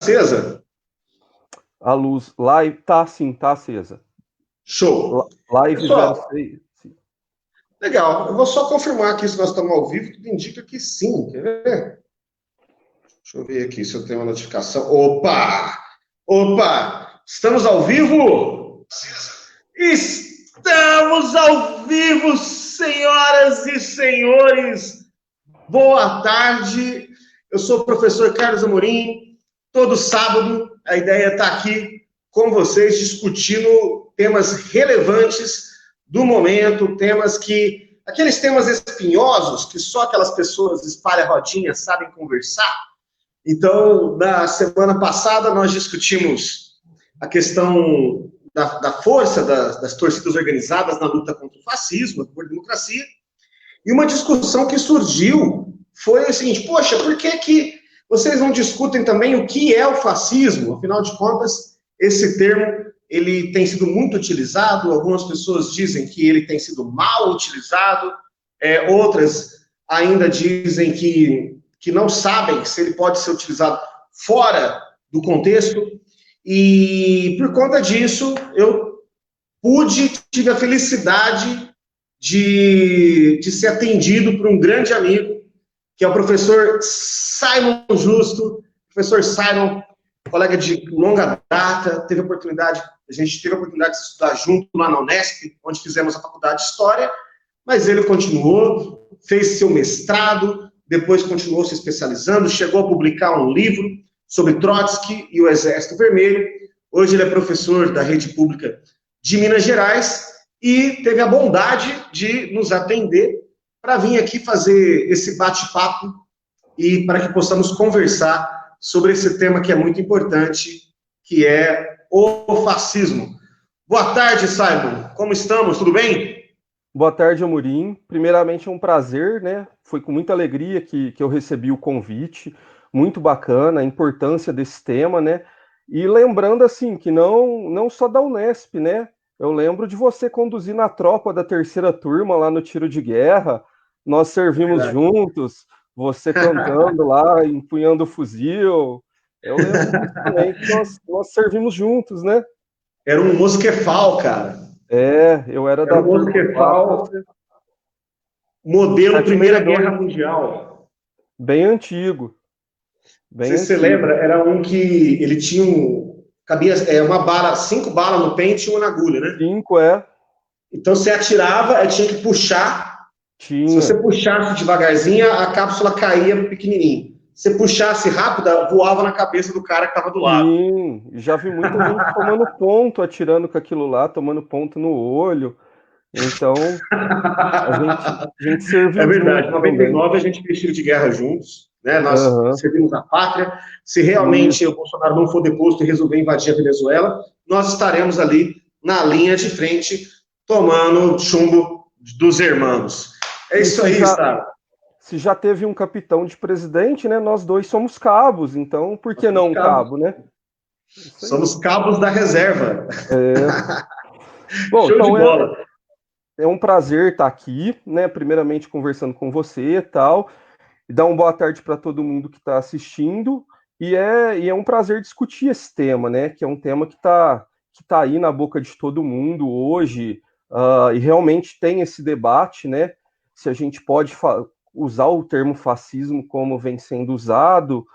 acesa? A luz live tá sim, tá acesa. Show. Live Pessoal, 06. legal. Eu vou só confirmar aqui se nós estamos ao vivo, tudo indica que sim. Quer ver? Deixa eu ver aqui se eu tenho uma notificação. Opa! Opa! Estamos ao vivo? Estamos ao vivo, senhoras e senhores. Boa tarde. Eu sou o professor Carlos Amorim. Todo sábado a ideia é estar aqui com vocês discutindo temas relevantes do momento, aqueles temas espinhosos que só aquelas pessoas espalha-rodinha sabem conversar. Então, na semana passada nós discutimos a questão da força das torcidas organizadas na luta contra o fascismo, por democracia, e uma discussão que surgiu foi o seguinte: poxa, por que vocês não discutem também o que é o fascismo? Afinal de contas, esse termo ele tem sido muito utilizado, algumas pessoas dizem que ele tem sido mal utilizado, outras ainda dizem que não sabem se ele pode ser utilizado fora do contexto, e por conta disso eu tive a felicidade de ser atendido por um grande amigo, que é o professor Simon Justo. Professor Simon, colega de longa data, a gente teve a oportunidade de estudar junto lá na Unesp, onde fizemos a faculdade de História, mas ele continuou, fez seu mestrado, depois continuou se especializando, chegou a publicar um livro sobre Trotsky e o Exército Vermelho. Hoje ele é professor da rede pública de Minas Gerais e teve a bondade de nos atender para vir aqui fazer esse bate-papo e para que possamos conversar sobre esse tema que é muito importante, que é o fascismo. Boa tarde, Simon. Como estamos? Tudo bem? Boa tarde, Amorim. Primeiramente, é um prazer, né? Foi com muita alegria que eu recebi o convite. Muito bacana a importância desse tema, né? E lembrando, assim, que não só da Unesp, né? Eu lembro de você conduzir na tropa da terceira turma lá no tiro de guerra. Nós servimos juntos, você cantando lá, empunhando o fuzil. Eu lembro disso também, que nós servimos juntos, né? Era um mosquefal, cara. Eu era da um mosquefal turma modelo Primeira Guerra Mundial. Bem antigo. Bem antigo. Você lembra? Era um que ele tinha cabia uma bala, 5 balas no pente e uma na agulha, né? 5, é. Então você atirava, tinha que puxar. Se você puxasse devagarzinho, a cápsula caía pequenininho. Se você puxasse rápido, voava na cabeça do cara que estava do lado. Sim, já vi muita gente tomando ponto, atirando com aquilo lá, tomando ponto no olho. Então, a gente serviu. É verdade, em 99 a gente fez tiro de guerra juntos, né? Nós servimos a pátria. Se realmente o Bolsonaro não for deposto e resolver invadir a Venezuela, nós estaremos ali na linha de frente, tomando chumbo dos irmãos. É isso aí, Sara. Se já teve um capitão de presidente, né? Nós dois somos cabos, então por que não um cabo, né? Somos cabos da reserva. Bom, show então de bola. É um prazer estar aqui, né? Primeiramente conversando com você e tal, e dar uma boa tarde para todo mundo que está assistindo. E é um prazer discutir esse tema, né? Que é um tema que tá aí na boca de todo mundo hoje, e realmente tem esse debate, né? Se a gente pode usar o termo fascismo como vem sendo usado.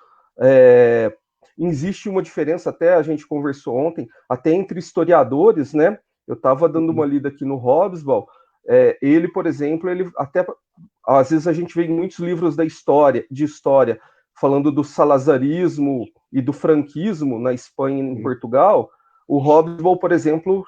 Existe uma diferença, até a gente conversou ontem, até entre historiadores, né? Eu estava dando uma lida aqui no Hobsbawm. Ele, por exemplo, ele até às vezes a gente vê em muitos livros de história, falando do salazarismo e do franquismo na Espanha e em Portugal. O Hobsbawm, por exemplo,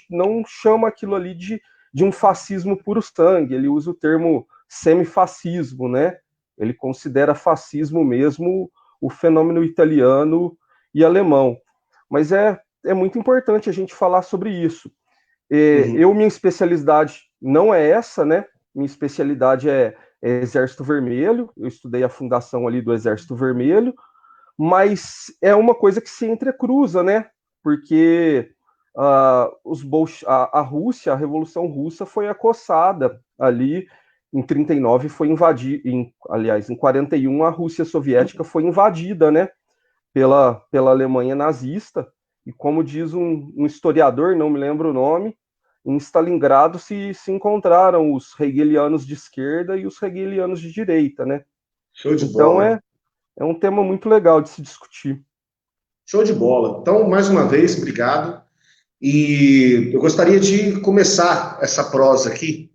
não chama aquilo ali de um fascismo puro sangue. Ele usa o termo semifascismo, né? Ele considera fascismo mesmo o fenômeno italiano e alemão. Mas é muito importante a gente falar sobre isso. Minha especialidade não é essa, né? Minha especialidade é Exército Vermelho. Eu estudei a fundação ali do Exército Vermelho, mas é uma coisa que se entrecruza, né? Porque a Rússia, a Revolução Russa foi acossada ali em 39, foi invadida, aliás, em 41 a Rússia soviética foi invadida, né? pela Alemanha nazista, e como diz um historiador, não me lembro o nome, em Stalingrado se encontraram os hegelianos de esquerda e os hegelianos de direita, né? Show de Então bola. é um tema muito legal de se discutir. Show de bola. Então, mais uma vez, obrigado. E eu gostaria de começar essa prosa aqui,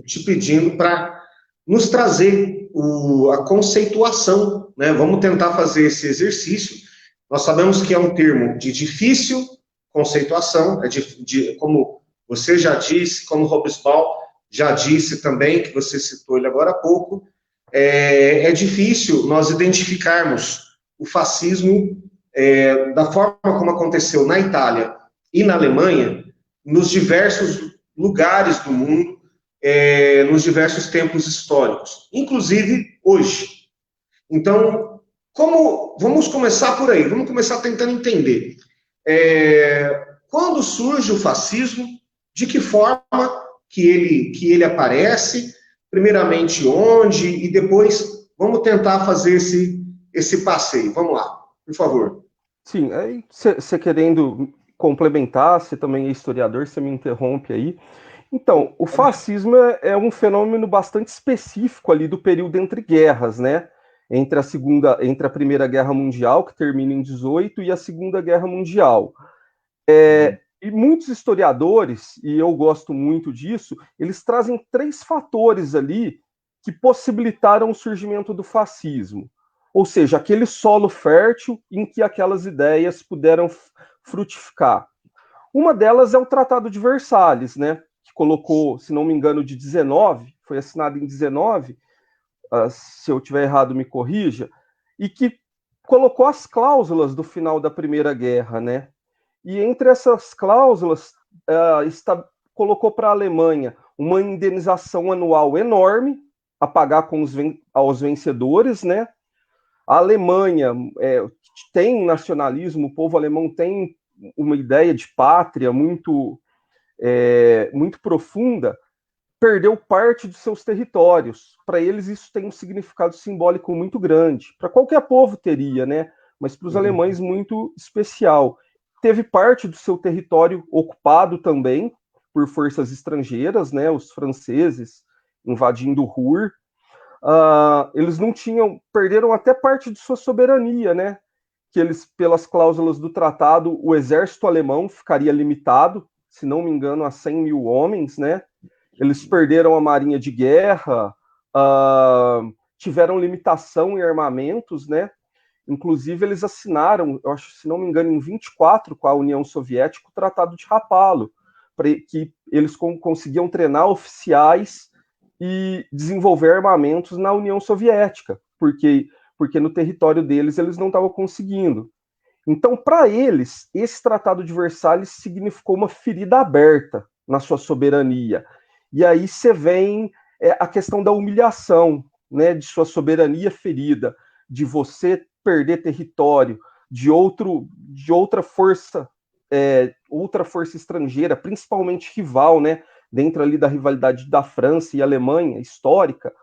te pedindo para nos trazer a conceituação, né? Vamos tentar fazer esse exercício. Nós sabemos que é um termo de difícil conceituação, como você já disse, como Hobsbawm já disse também, que você citou ele agora há pouco, é difícil nós identificarmos o fascismo da forma como aconteceu na Itália e na Alemanha, nos diversos lugares do mundo, nos diversos tempos históricos, inclusive hoje. Então, vamos começar por aí, vamos começar tentando entender. Quando surge o fascismo, de que forma que ele aparece, primeiramente onde, e depois vamos tentar fazer esse passeio. Vamos lá, por favor. Sim, aí você querendo complementar, você também é historiador, você me interrompe aí. Então, o fascismo é um fenômeno bastante específico ali do período entre guerras, né? Entre a Primeira Guerra Mundial, que termina em 18, e a Segunda Guerra Mundial. E muitos historiadores, e eu gosto muito disso, eles trazem 3 fatores ali que possibilitaram o surgimento do fascismo. Ou seja, aquele solo fértil em que aquelas ideias puderam frutificar. Uma delas é o Tratado de Versalhes, né? Que colocou, se não me engano, de 19, foi assinado em 19, se eu tiver errado, me corrija, e que colocou as cláusulas do final da Primeira Guerra, né? E entre essas cláusulas, colocou para a Alemanha uma indenização anual enorme a pagar aos vencedores, né? A Alemanha tem um nacionalismo, o povo alemão tem uma ideia de pátria muito profunda, perdeu parte de seus territórios. Para eles isso tem um significado simbólico muito grande. Para qualquer povo teria, né? Mas para os alemães muito especial. Teve parte do seu território ocupado também por forças estrangeiras, né? Os franceses invadindo o Ruhr. Eles não tinham, perderam até parte de sua soberania, né? Que eles, pelas cláusulas do tratado, o exército alemão ficaria limitado, se não me engano, a 100 mil homens, né? Eles perderam a marinha de guerra, tiveram limitação em armamentos, né? Inclusive, eles assinaram, eu acho, se não me engano, em 24, com a União Soviética, o Tratado de Rapallo, que eles conseguiam treinar oficiais e desenvolver armamentos na União Soviética, porque no território deles eles não estavam conseguindo. Então, para eles, esse Tratado de Versalhes significou uma ferida aberta na sua soberania. E aí você vem a questão da humilhação, né, de sua soberania ferida, de você perder território, de outra força estrangeira, principalmente rival, né, dentro ali da rivalidade da França e Alemanha histórica,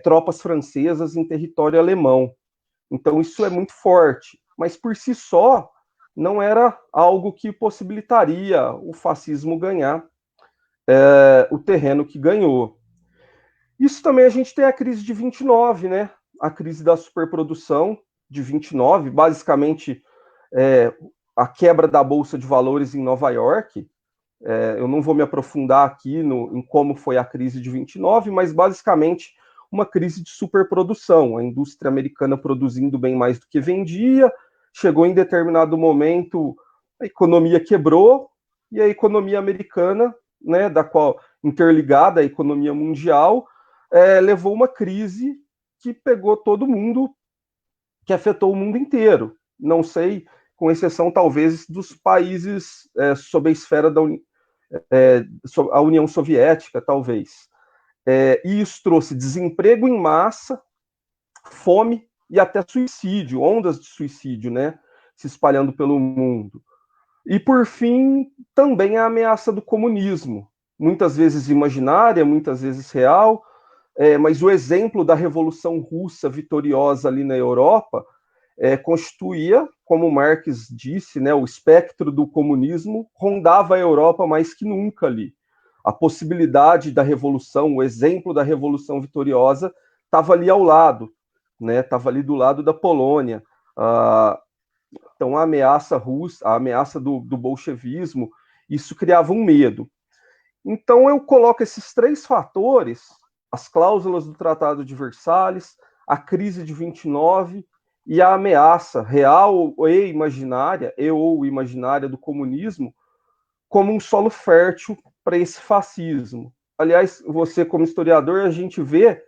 tropas francesas em território alemão. Então isso é muito forte, mas por si só não era algo que possibilitaria o fascismo ganhar o terreno que ganhou. Isso também a gente tem a crise de 29, né? A crise da superprodução de 29, basicamente a quebra da Bolsa de Valores em Nova York. Eu não vou me aprofundar aqui em como foi a crise de 29, mas basicamente uma crise de superprodução. A indústria americana produzindo bem mais do que vendia, chegou em determinado momento, a economia quebrou, e a economia americana, né, da qual interligada à economia mundial, levou uma crise que pegou todo mundo, que afetou o mundo inteiro. Não sei, com exceção talvez dos países sob a esfera da a União Soviética, talvez. E isso trouxe desemprego em massa, fome e até suicídio, ondas de suicídio, né, se espalhando pelo mundo. E, por fim, também a ameaça do comunismo, muitas vezes imaginária, muitas vezes real, mas o exemplo da Revolução Russa vitoriosa ali na Europa constituía, como Marx disse, né, o espectro do comunismo rondava a Europa mais que nunca ali. A possibilidade da revolução, o exemplo da revolução vitoriosa estava ali ao lado, né, estava ali do lado da Polônia. Então a ameaça russa, a ameaça do bolchevismo, isso criava um medo. Então eu coloco esses 3 fatores, as cláusulas do Tratado de Versalhes, a crise de 29 e a ameaça real ou imaginária do comunismo, como um solo fértil para esse fascismo. Aliás, você como historiador, a gente vê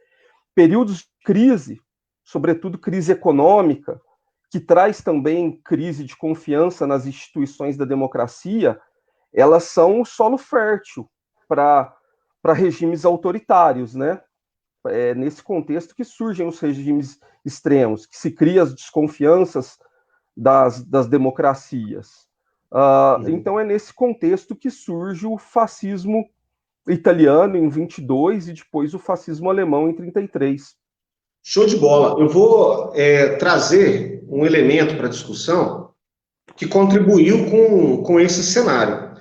períodos de crise, sobretudo crise econômica, que traz também crise de confiança nas instituições da democracia, elas são um solo fértil para regimes autoritários, né? É nesse contexto que surgem os regimes extremos, que se criam as desconfianças das democracias. Então é nesse contexto que surge o fascismo italiano em 22 e depois o fascismo alemão em 33. Show de bola. Eu vou trazer um elemento para a discussão que contribuiu com esse cenário.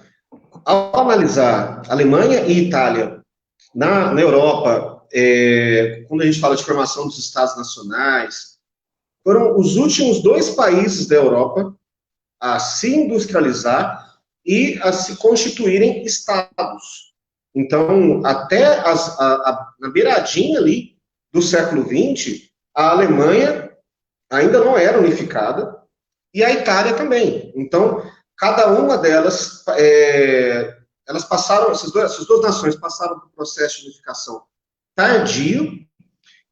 Ao analisar Alemanha e Itália na Europa, quando a gente fala de formação dos Estados nacionais, foram os últimos 2 países da Europa a se industrializar e a se constituírem estados. Então, até na beiradinha ali do século XX, a Alemanha ainda não era unificada e a Itália também. Então, cada uma delas, elas passaram, essas duas nações passaram por um processo de unificação tardio,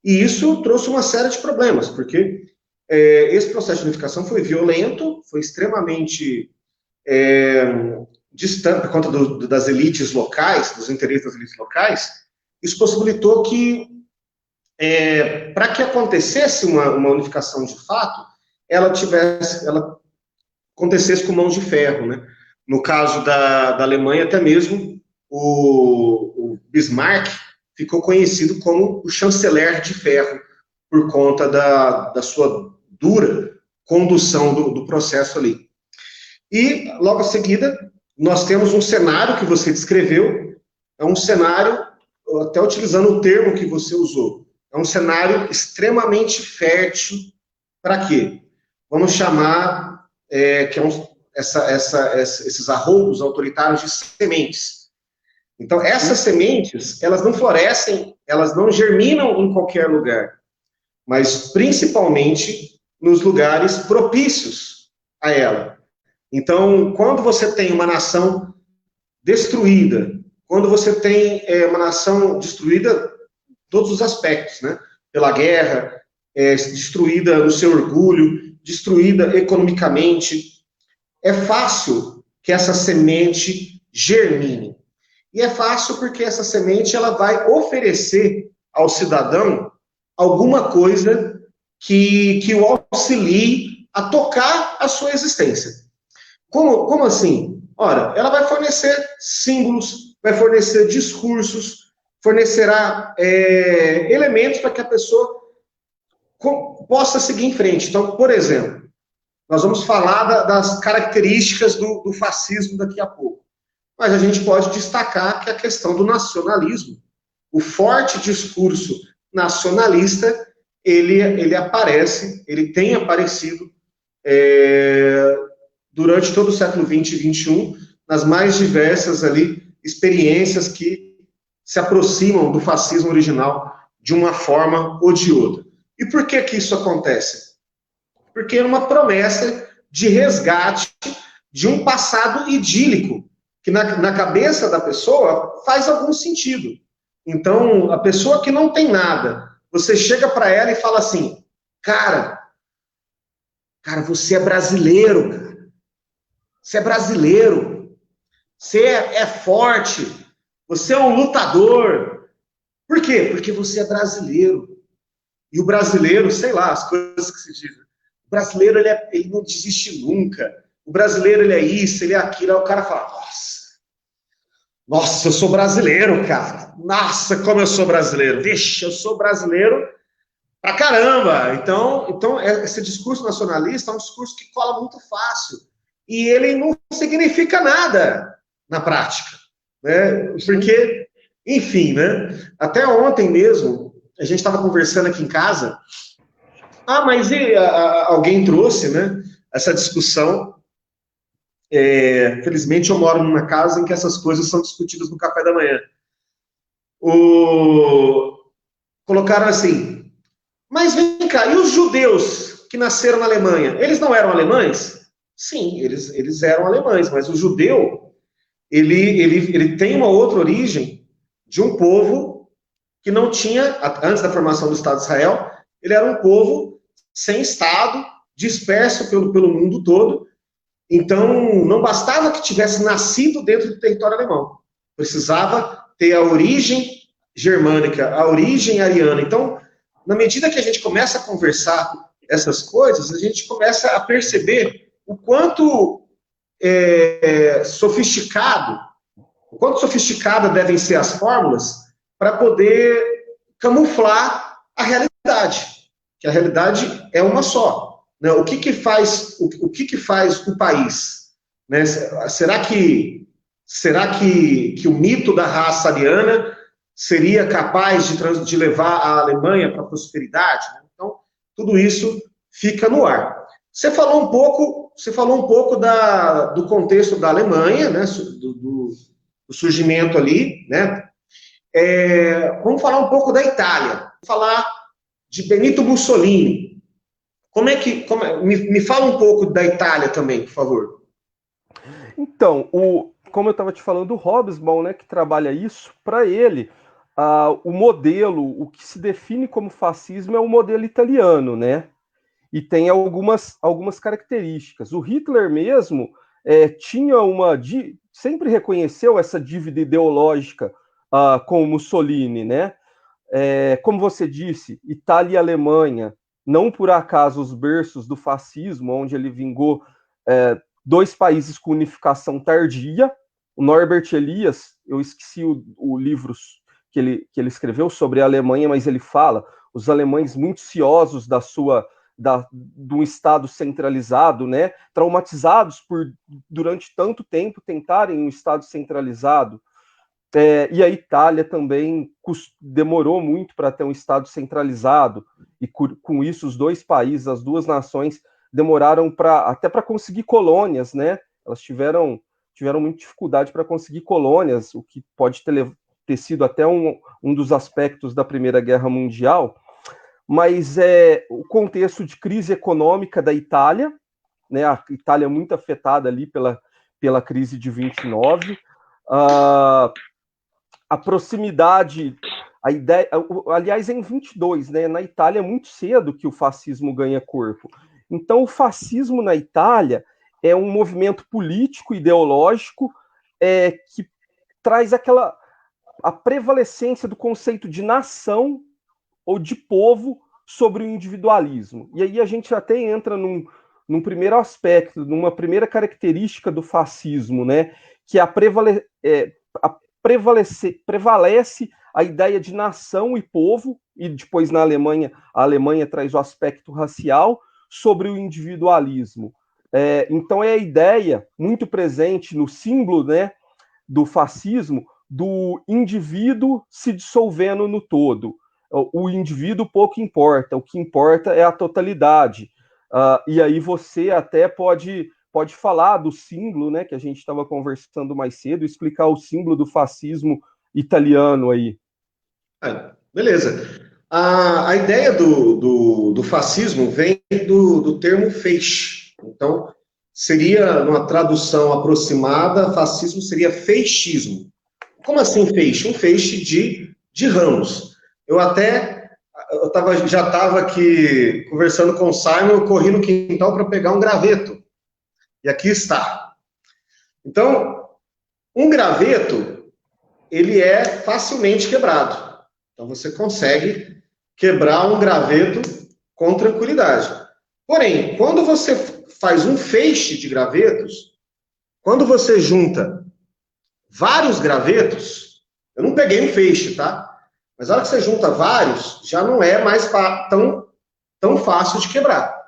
e isso trouxe uma série de problemas, porque esse processo de unificação foi violento, foi extremamente distante por conta das elites locais, dos interesses das elites locais. Isso possibilitou que, para que acontecesse uma unificação de fato, ela acontecesse com mãos de ferro, né? No caso da Alemanha, até mesmo o Bismarck ficou conhecido como o chanceler de ferro, por conta da sua dura condução do processo ali. E, logo em seguida, nós temos um cenário que você descreveu, é um cenário, até utilizando o termo que você usou, é um cenário extremamente fértil para quê? Vamos chamar, esses arroubos autoritários de sementes. Então, essas sementes, elas não florescem, elas não germinam em qualquer lugar, mas principalmente nos lugares propícios a ela. Então, quando você tem uma nação destruída, quando você tem uma nação destruída em todos os aspectos, né? Pela guerra, destruída no seu orgulho, destruída economicamente, é fácil que essa semente germine. E é fácil porque essa semente ela vai oferecer ao cidadão alguma coisa que o auxilie a tocar a sua existência. Como assim? Ora, ela vai fornecer símbolos, vai fornecer discursos, fornecerá elementos para que a pessoa possa seguir em frente. Então, por exemplo, nós vamos falar das características do fascismo daqui a pouco. Mas a gente pode destacar que a questão do nacionalismo, o forte discurso nacionalista, ele aparece, ele tem aparecido durante todo o século XX e XXI, nas mais diversas ali experiências que se aproximam do fascismo original de uma forma ou de outra. E por que isso acontece? Porque é uma promessa de resgate de um passado idílico, que na cabeça da pessoa faz algum sentido. Então, a pessoa que não tem nada, você chega para ela e fala assim, cara, você é brasileiro, cara. Você é brasileiro. Você é forte. Você é um lutador. Por quê? Porque você é brasileiro. E o brasileiro, sei lá, as coisas que se dizem. O brasileiro, ele não desiste nunca. O brasileiro, ele é isso, ele é aquilo. Aí o cara fala, nossa, eu sou brasileiro, cara. Nossa, como eu sou brasileiro. Vixe, eu sou brasileiro Pra caramba! Então, esse discurso nacionalista é um discurso que cola muito fácil. E ele não significa nada na prática. Né? Porque, enfim, né? Até ontem mesmo, a gente estava conversando aqui em casa. Mas alguém trouxe, né, essa discussão. Felizmente, eu moro numa casa em que essas coisas são discutidas no café da manhã. Colocaram assim, mas vem cá, e os judeus que nasceram na Alemanha, eles não eram alemães? Sim, eles eram alemães, mas o judeu, ele tem uma outra origem de um povo que não tinha, antes da formação do Estado de Israel, ele era um povo sem Estado, disperso pelo mundo todo. Então, não bastava que tivesse nascido dentro do território alemão. Precisava ter a origem germânica, a origem ariana. Então, na medida que a gente começa a conversar essas coisas, a gente começa a perceber o quanto sofisticadas devem ser as fórmulas para poder camuflar a realidade, que a realidade é uma só. Né? O que faz o país? Né? Será que o mito da raça ariana seria capaz de levar a Alemanha para a prosperidade? Então, tudo isso fica no ar. Você falou um pouco do contexto da Alemanha, né? do surgimento ali, né? Vamos falar um pouco da Itália. Vamos falar de Benito Mussolini. Me fala um pouco da Itália também, por favor. Então, como eu estava te falando, o Hobsbawm, né, que trabalha isso, para ele, o modelo, o que se define como fascismo é o modelo italiano, né? E tem algumas características. O Hitler mesmo tinha sempre reconheceu essa dívida ideológica com o Mussolini, né? Como você disse, Itália e Alemanha, não por acaso os berços do fascismo, onde ele vingou dois países com unificação tardia. O Norbert Elias, eu esqueci o livro que ele escreveu sobre a Alemanha, mas ele fala os alemães muito ciosos de um Estado centralizado, né, traumatizados por, durante tanto tempo, tentarem um Estado centralizado. E a Itália também demorou muito para ter um Estado centralizado, e com isso os dois países, as duas nações, demoraram até para conseguir colônias, né? Elas tiveram muita dificuldade para conseguir colônias, o que pode ter sido até um dos aspectos da Primeira Guerra Mundial. Mas o contexto de crise econômica da Itália, né? A Itália é muito afetada ali pela crise de 29, a proximidade, a ideia, aliás, é em 22, né? Na Itália é muito cedo que o fascismo ganha corpo. Então, o fascismo na Itália é um movimento político, ideológico, que traz a prevalecência do conceito de nação ou de povo sobre o individualismo. E aí a gente até entra num primeiro aspecto, numa primeira característica do fascismo, né? Que prevalece a ideia de nação e povo, e depois na Alemanha, a Alemanha traz o aspecto racial sobre o individualismo. Então é a ideia muito presente no símbolo, né, do fascismo, do indivíduo se dissolvendo no todo. O indivíduo pouco importa, o que importa é a totalidade. E aí você até pode falar do símbolo, né, que a gente estava conversando mais cedo, explicar o símbolo do fascismo italiano aí. Beleza. A ideia do fascismo vem do termo feixe. Então, seria, numa tradução aproximada, fascismo seria feixismo. Como assim feixe? Um feixe de ramos. Já estava aqui conversando com o Simon, eu corri no quintal para pegar um graveto. E aqui está. Então, um graveto, ele é facilmente quebrado. Então, você consegue quebrar um graveto com tranquilidade. Porém, quando você faz um feixe de gravetos, quando você junta vários gravetos, eu não peguei um feixe, tá? Mas a hora que você junta vários, já não é mais tão fácil de quebrar.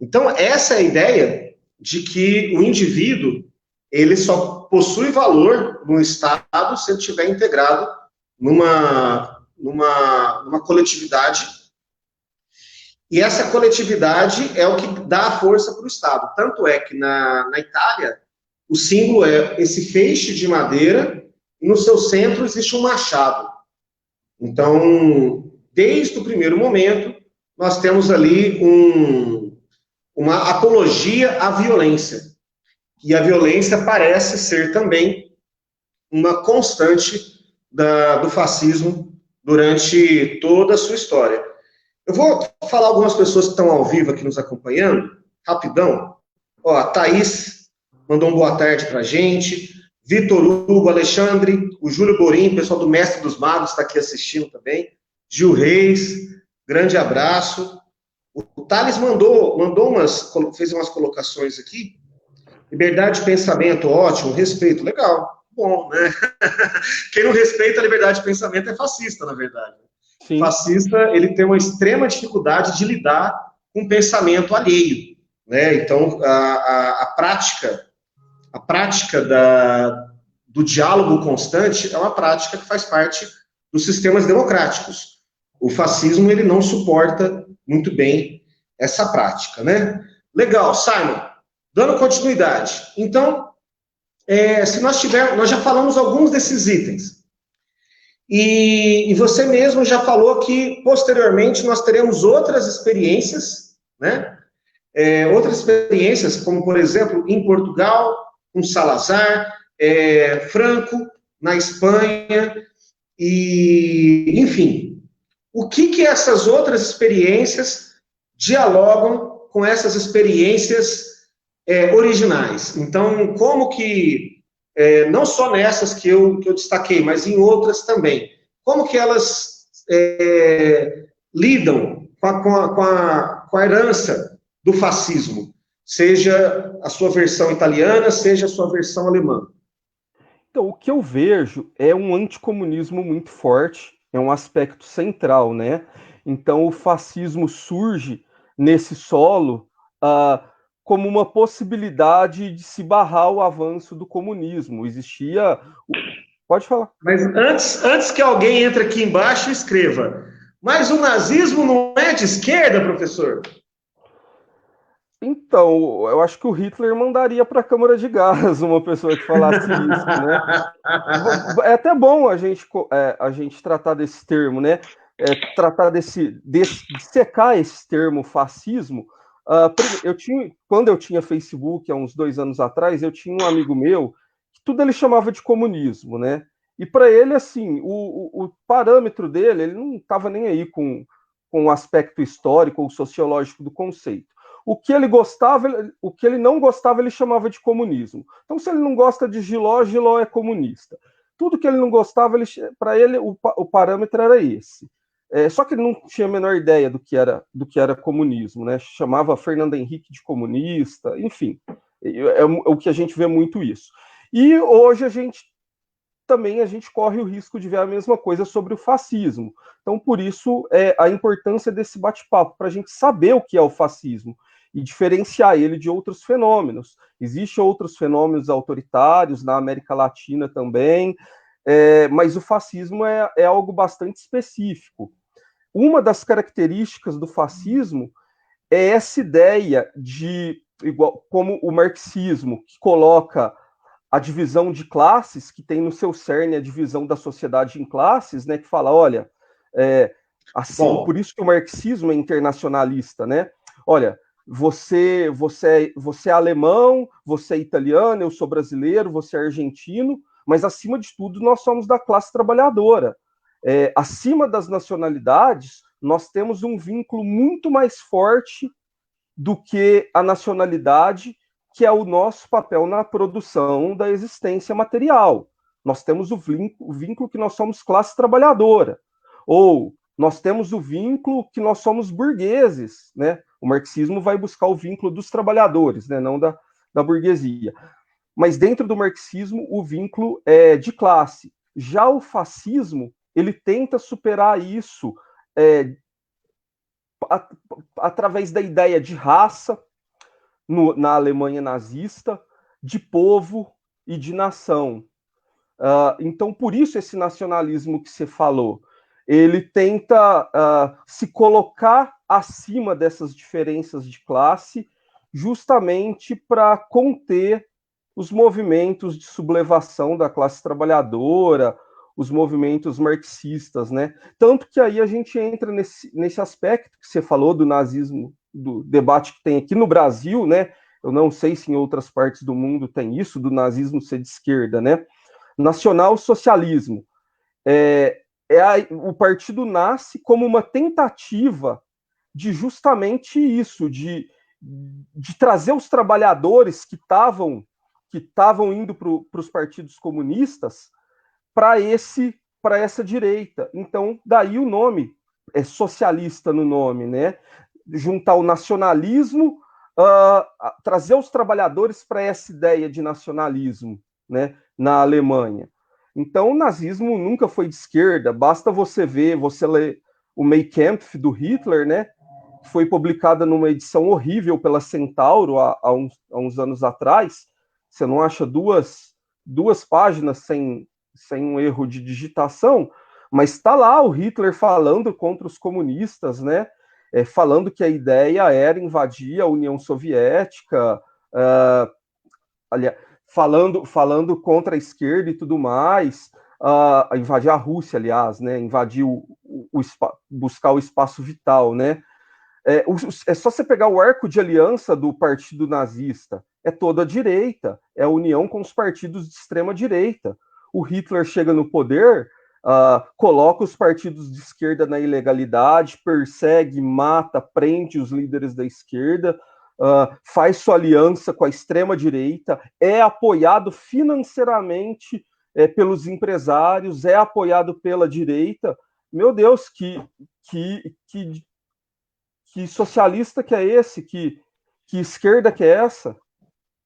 Então, essa é a ideia de que o indivíduo, ele só possui valor no Estado se ele estiver integrado numa coletividade. E essa coletividade é o que dá a força para o Estado. Tanto é que na Itália, o símbolo é esse feixe de madeira e no seu centro existe um machado. Então, desde o primeiro momento, nós temos ali uma apologia à violência. E a violência parece ser também uma constante do fascismo durante toda a sua história. Eu vou falar algumas pessoas que estão ao vivo aqui nos acompanhando, rapidão. Ó, a Thaís mandou uma boa tarde para a gente. Vitor Hugo, Alexandre, o Júlio Borim, pessoal do Mestre dos Magos está aqui assistindo também. Gil Reis, grande abraço. O Thales fez umas colocações aqui. Liberdade de pensamento, ótimo. Respeito, legal. Bom, né? Quem não respeita a liberdade de pensamento é fascista, na verdade. Sim. O fascista, ele tem uma extrema dificuldade de lidar com o pensamento alheio, né? Então, a prática do diálogo constante é uma prática que faz parte dos sistemas democráticos. O fascismo, ele não suporta muito bem essa prática, né? Legal, Simon. Dando continuidade. Então, se nós já falamos alguns desses itens. E você mesmo já falou que, posteriormente, nós teremos outras experiências, né? Outras experiências, como, por exemplo, em Portugal, com Salazar, Franco, na Espanha, e, enfim. O que essas outras experiências dialogam com essas experiências originais? Então, como que, não só nessas que eu destaquei, mas em outras também, como que elas lidam com a herança do fascismo, seja a sua versão italiana, seja a sua versão alemã? Então, o que eu vejo é um anticomunismo muito forte, é um aspecto central, né? Então, o fascismo surge nesse solo como uma possibilidade de se barrar o avanço do comunismo. Existia... Pode falar. Mas antes que alguém entre aqui embaixo, escreva. Mas o nazismo não é de esquerda, professor? Então, eu acho que o Hitler mandaria para a Câmara de Gás uma pessoa que falasse isso, né? É até bom a gente tratar desse termo, né? Tratar de secar esse termo fascismo. Quando eu tinha Facebook, há uns 2 anos atrás, eu tinha um amigo meu que tudo ele chamava de comunismo, né? E para ele, assim, o parâmetro dele, ele não estava nem aí com o aspecto histórico ou sociológico do conceito. O que ele não gostava, ele chamava de comunismo. Então, se ele não gosta de Giló, Giló é comunista. Tudo que ele não gostava, para ele, o parâmetro era esse. Só que ele não tinha a menor ideia do que era comunismo, né? Chamava Fernando Henrique de comunista, enfim. É o que a gente vê muito isso. E hoje a gente corre o risco de ver a mesma coisa sobre o fascismo. Então, por isso, a importância desse bate-papo, para a gente saber o que é o fascismo e diferenciar ele de outros fenômenos. Existem outros fenômenos autoritários na América Latina também, mas o fascismo é algo bastante específico. Uma das características do fascismo é essa ideia de, igual como o marxismo, que coloca a divisão de classes, que tem no seu cerne a divisão da sociedade em classes, né, que fala, olha, assim, por isso que o marxismo é internacionalista, né? Olha, você é alemão, você é italiano, eu sou brasileiro, você é argentino, mas acima de tudo nós somos da classe trabalhadora. Acima das nacionalidades, nós temos um vínculo muito mais forte do que a nacionalidade, que é o nosso papel na produção da existência material. Nós temos o vínculo que nós somos classe trabalhadora, ou nós temos o vínculo que nós somos burgueses, né? O marxismo vai buscar o vínculo dos trabalhadores, né? Não da burguesia. Mas dentro do marxismo, o vínculo é de classe. Já o fascismo, ele tenta superar isso através da ideia de raça na Alemanha nazista, de povo e de nação. Então, por isso esse nacionalismo que você falou, ele tenta se colocar acima dessas diferenças de classe, justamente para conter os movimentos de sublevação da classe trabalhadora, os movimentos marxistas, né? Tanto que aí a gente entra nesse aspecto que você falou do nazismo, do debate que tem aqui no Brasil, né? Eu não sei se em outras partes do mundo tem isso, do nazismo ser de esquerda, né? Nacional-socialismo. O partido nasce como uma tentativa de justamente isso, de trazer os trabalhadores que estavam indo para os partidos comunistas para essa direita. Então, daí o nome é socialista no nome, né? Juntar o nacionalismo, trazer os trabalhadores para essa ideia de nacionalismo, né? Na Alemanha. Então, o nazismo nunca foi de esquerda. Basta você ler o Mein Kampf do Hitler, né? Que foi publicada numa edição horrível pela Centauro há uns anos atrás. Você não acha duas páginas sem um erro de digitação, mas está lá o Hitler falando contra os comunistas, né? Falando que a ideia era invadir a União Soviética, aliás, falando contra a esquerda e tudo mais, invadir a Rússia, aliás, né? Invadir buscar o espaço vital, né? É só você pegar o arco de aliança do partido nazista, é toda a direita, é a união com os partidos de extrema direita. O Hitler chega no poder, coloca os partidos de esquerda na ilegalidade, persegue, mata, prende os líderes da esquerda, faz sua aliança com a extrema direita, é apoiado financeiramente pelos empresários, é apoiado pela direita. Meu Deus, que socialista que é esse? Que esquerda que é essa?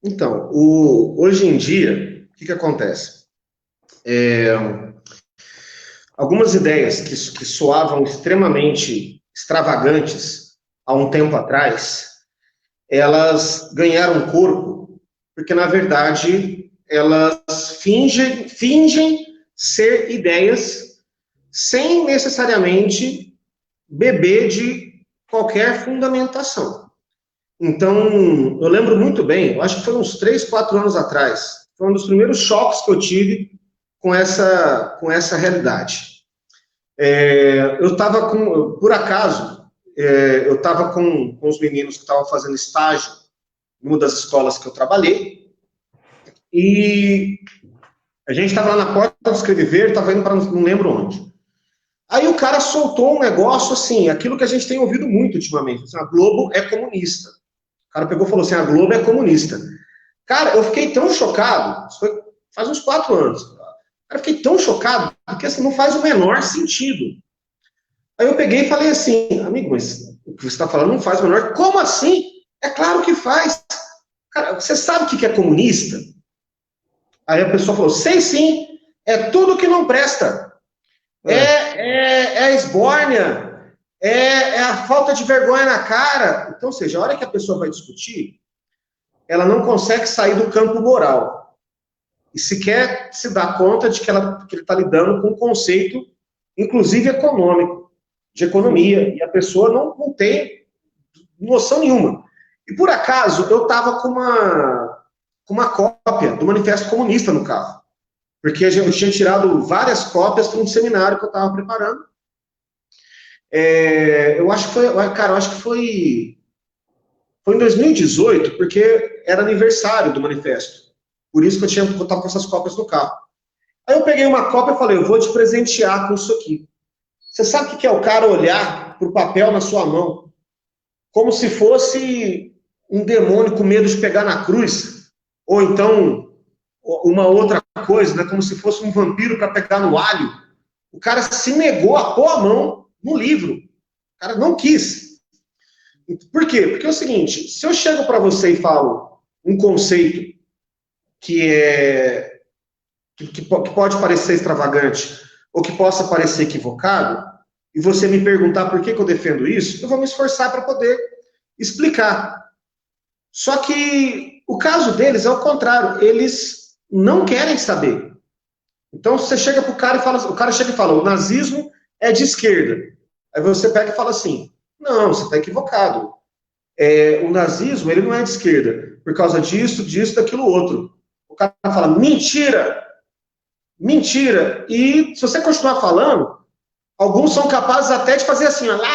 Então, hoje em dia, o que acontece? Algumas ideias que soavam extremamente extravagantes há um tempo atrás, elas ganharam corpo, porque, na verdade, elas fingem ser ideias sem necessariamente beber de qualquer fundamentação. Então, eu lembro muito bem, eu acho que foi uns 3, 4 anos atrás, foi um dos primeiros choques que eu tive com essa realidade. Eu estava por acaso, eu estava com os meninos que estavam fazendo estágio em uma das escolas que eu trabalhei, e a gente estava lá na porta do Escrever, estava indo para não lembro onde. Aí o cara soltou um negócio assim, aquilo que a gente tem ouvido muito ultimamente, assim, a Globo é comunista. O cara pegou e falou assim, a Globo é comunista. Cara, eu fiquei tão chocado, isso foi faz uns 4 anos, cara, eu fiquei tão chocado, porque assim, não faz o menor sentido. Aí eu peguei e falei assim, amigo, mas o que você está falando não faz o menor... Como assim? É claro que faz. Cara, você sabe o que é comunista? Aí a pessoa falou, sei sim, é tudo que não presta. É a esbórnia, é a falta de vergonha na cara. Então, ou seja, a hora que a pessoa vai discutir, ela não consegue sair do campo moral. E sequer se dá conta de que ele está lidando com um conceito, inclusive econômico, de economia. E a pessoa não tem noção nenhuma. E por acaso, eu estava com uma cópia do Manifesto Comunista no carro. Porque eu tinha tirado várias cópias para um seminário que eu estava preparando. Eu acho que foi em 2018, porque era aniversário do manifesto. Por isso que eu estava com essas cópias no carro. Aí eu peguei uma cópia e falei, eu vou te presentear com isso aqui. Você sabe o que é o cara olhar para o papel na sua mão, como se fosse um demônio com medo de pegar na cruz, ou então uma outra coisa, né, como se fosse um vampiro para pegar no alho. O cara se negou a pôr a mão no livro. O cara não quis. Por quê? Porque é o seguinte, se eu chego para você e falo um conceito que pode parecer extravagante, ou que possa parecer equivocado, e você me perguntar por que eu defendo isso, eu vou me esforçar para poder explicar. Só que o caso deles é o contrário, eles não querem saber. Então você chega para o cara e fala, o cara chega e fala, o nazismo é de esquerda. Aí você pega e fala assim, não, você está equivocado. O nazismo, ele não é de esquerda, por causa disso, daquilo, outro. O cara fala, mentira! Mentira! E se você continuar falando, alguns são capazes até de fazer assim, ó, lá,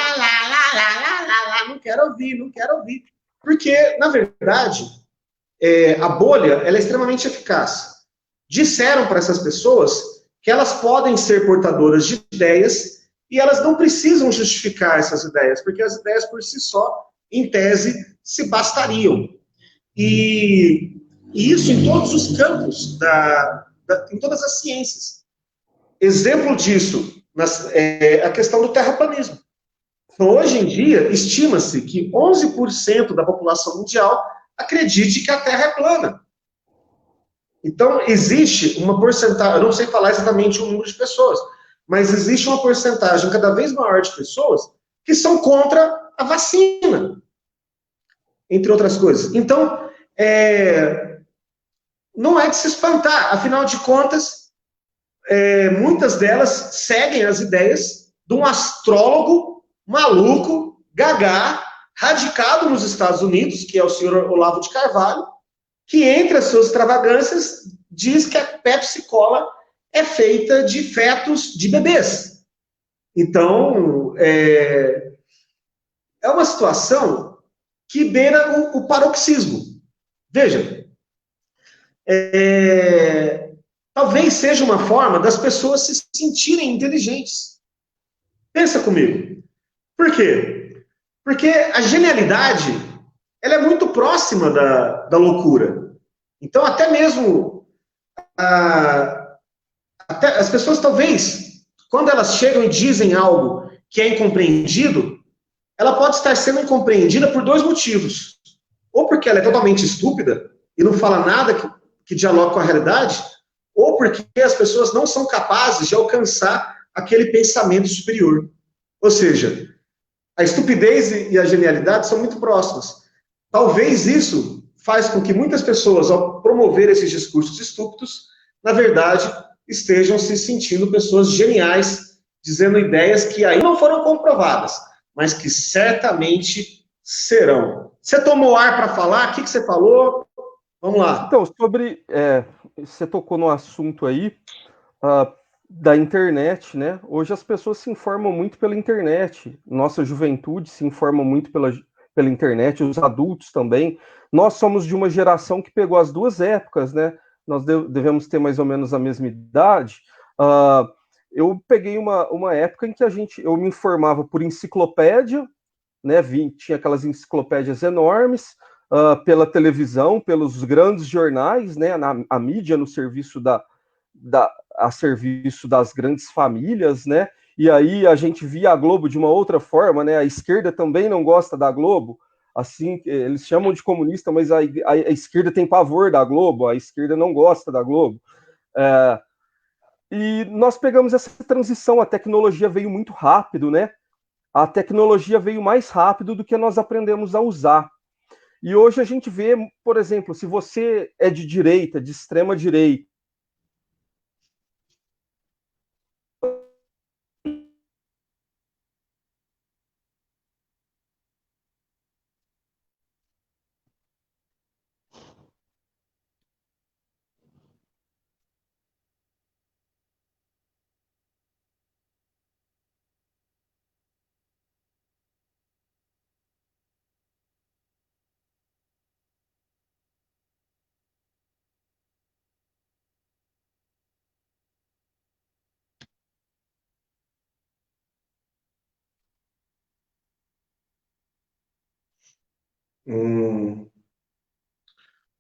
não quero ouvir, não quero ouvir. Porque, na verdade, a bolha, ela é extremamente eficaz. Disseram para essas pessoas que elas podem ser portadoras de ideias e elas não precisam justificar essas ideias, porque as ideias por si só, em tese, se bastariam. E isso em todos os campos, em todas as ciências. Exemplo disso é a questão do terraplanismo. Então, hoje em dia, estima-se que 11% da população mundial acredite que a Terra é plana. Então, existe uma porcentagem, eu não sei falar exatamente o número de pessoas, mas existe uma porcentagem cada vez maior de pessoas que são contra a vacina, entre outras coisas. Então, não é de se espantar, afinal de contas, muitas delas seguem as ideias de um astrólogo maluco, gagá, radicado nos Estados Unidos, que é o senhor Olavo de Carvalho, que, entre as suas extravagâncias, diz que a Pepsi-Cola é feita de fetos de bebês. Então, é uma situação que beira o paroxismo. Veja, talvez seja uma forma das pessoas se sentirem inteligentes. Pensa comigo. Por quê? Porque a genialidade, ela é muito próxima da loucura. Então, até mesmo as pessoas, talvez, quando elas chegam e dizem algo que é incompreendido, ela pode estar sendo incompreendida por dois motivos. Ou porque ela é totalmente estúpida e não fala nada que dialogue com a realidade, ou porque as pessoas não são capazes de alcançar aquele pensamento superior. Ou seja, a estupidez e a genialidade são muito próximas. Talvez isso faz com que muitas pessoas, ao promover esses discursos estúpidos, na verdade, estejam se sentindo pessoas geniais, dizendo ideias que ainda não foram comprovadas, mas que certamente serão. Você tomou ar para falar? O que você falou? Vamos lá. Então, você tocou no assunto aí da internet, né? Hoje as pessoas se informam muito pela internet. Nossa juventude se informa muito pela internet, os adultos também. Nós somos de uma geração que pegou as duas épocas, né? Nós devemos ter mais ou menos a mesma idade. Eu peguei uma época em que eu me informava por enciclopédia, né? Tinha aquelas enciclopédias enormes, pela televisão, pelos grandes jornais, né? A mídia no serviço a serviço das grandes famílias, né? E aí a gente via a Globo de uma outra forma, né? A esquerda também não gosta da Globo, assim, eles chamam de comunista, mas a esquerda tem pavor da Globo, a esquerda não gosta da Globo. E nós pegamos essa transição, a tecnologia veio muito rápido, né? A tecnologia veio mais rápido do que nós aprendemos a usar. E hoje a gente vê, por exemplo, se você é de direita, de extrema direita,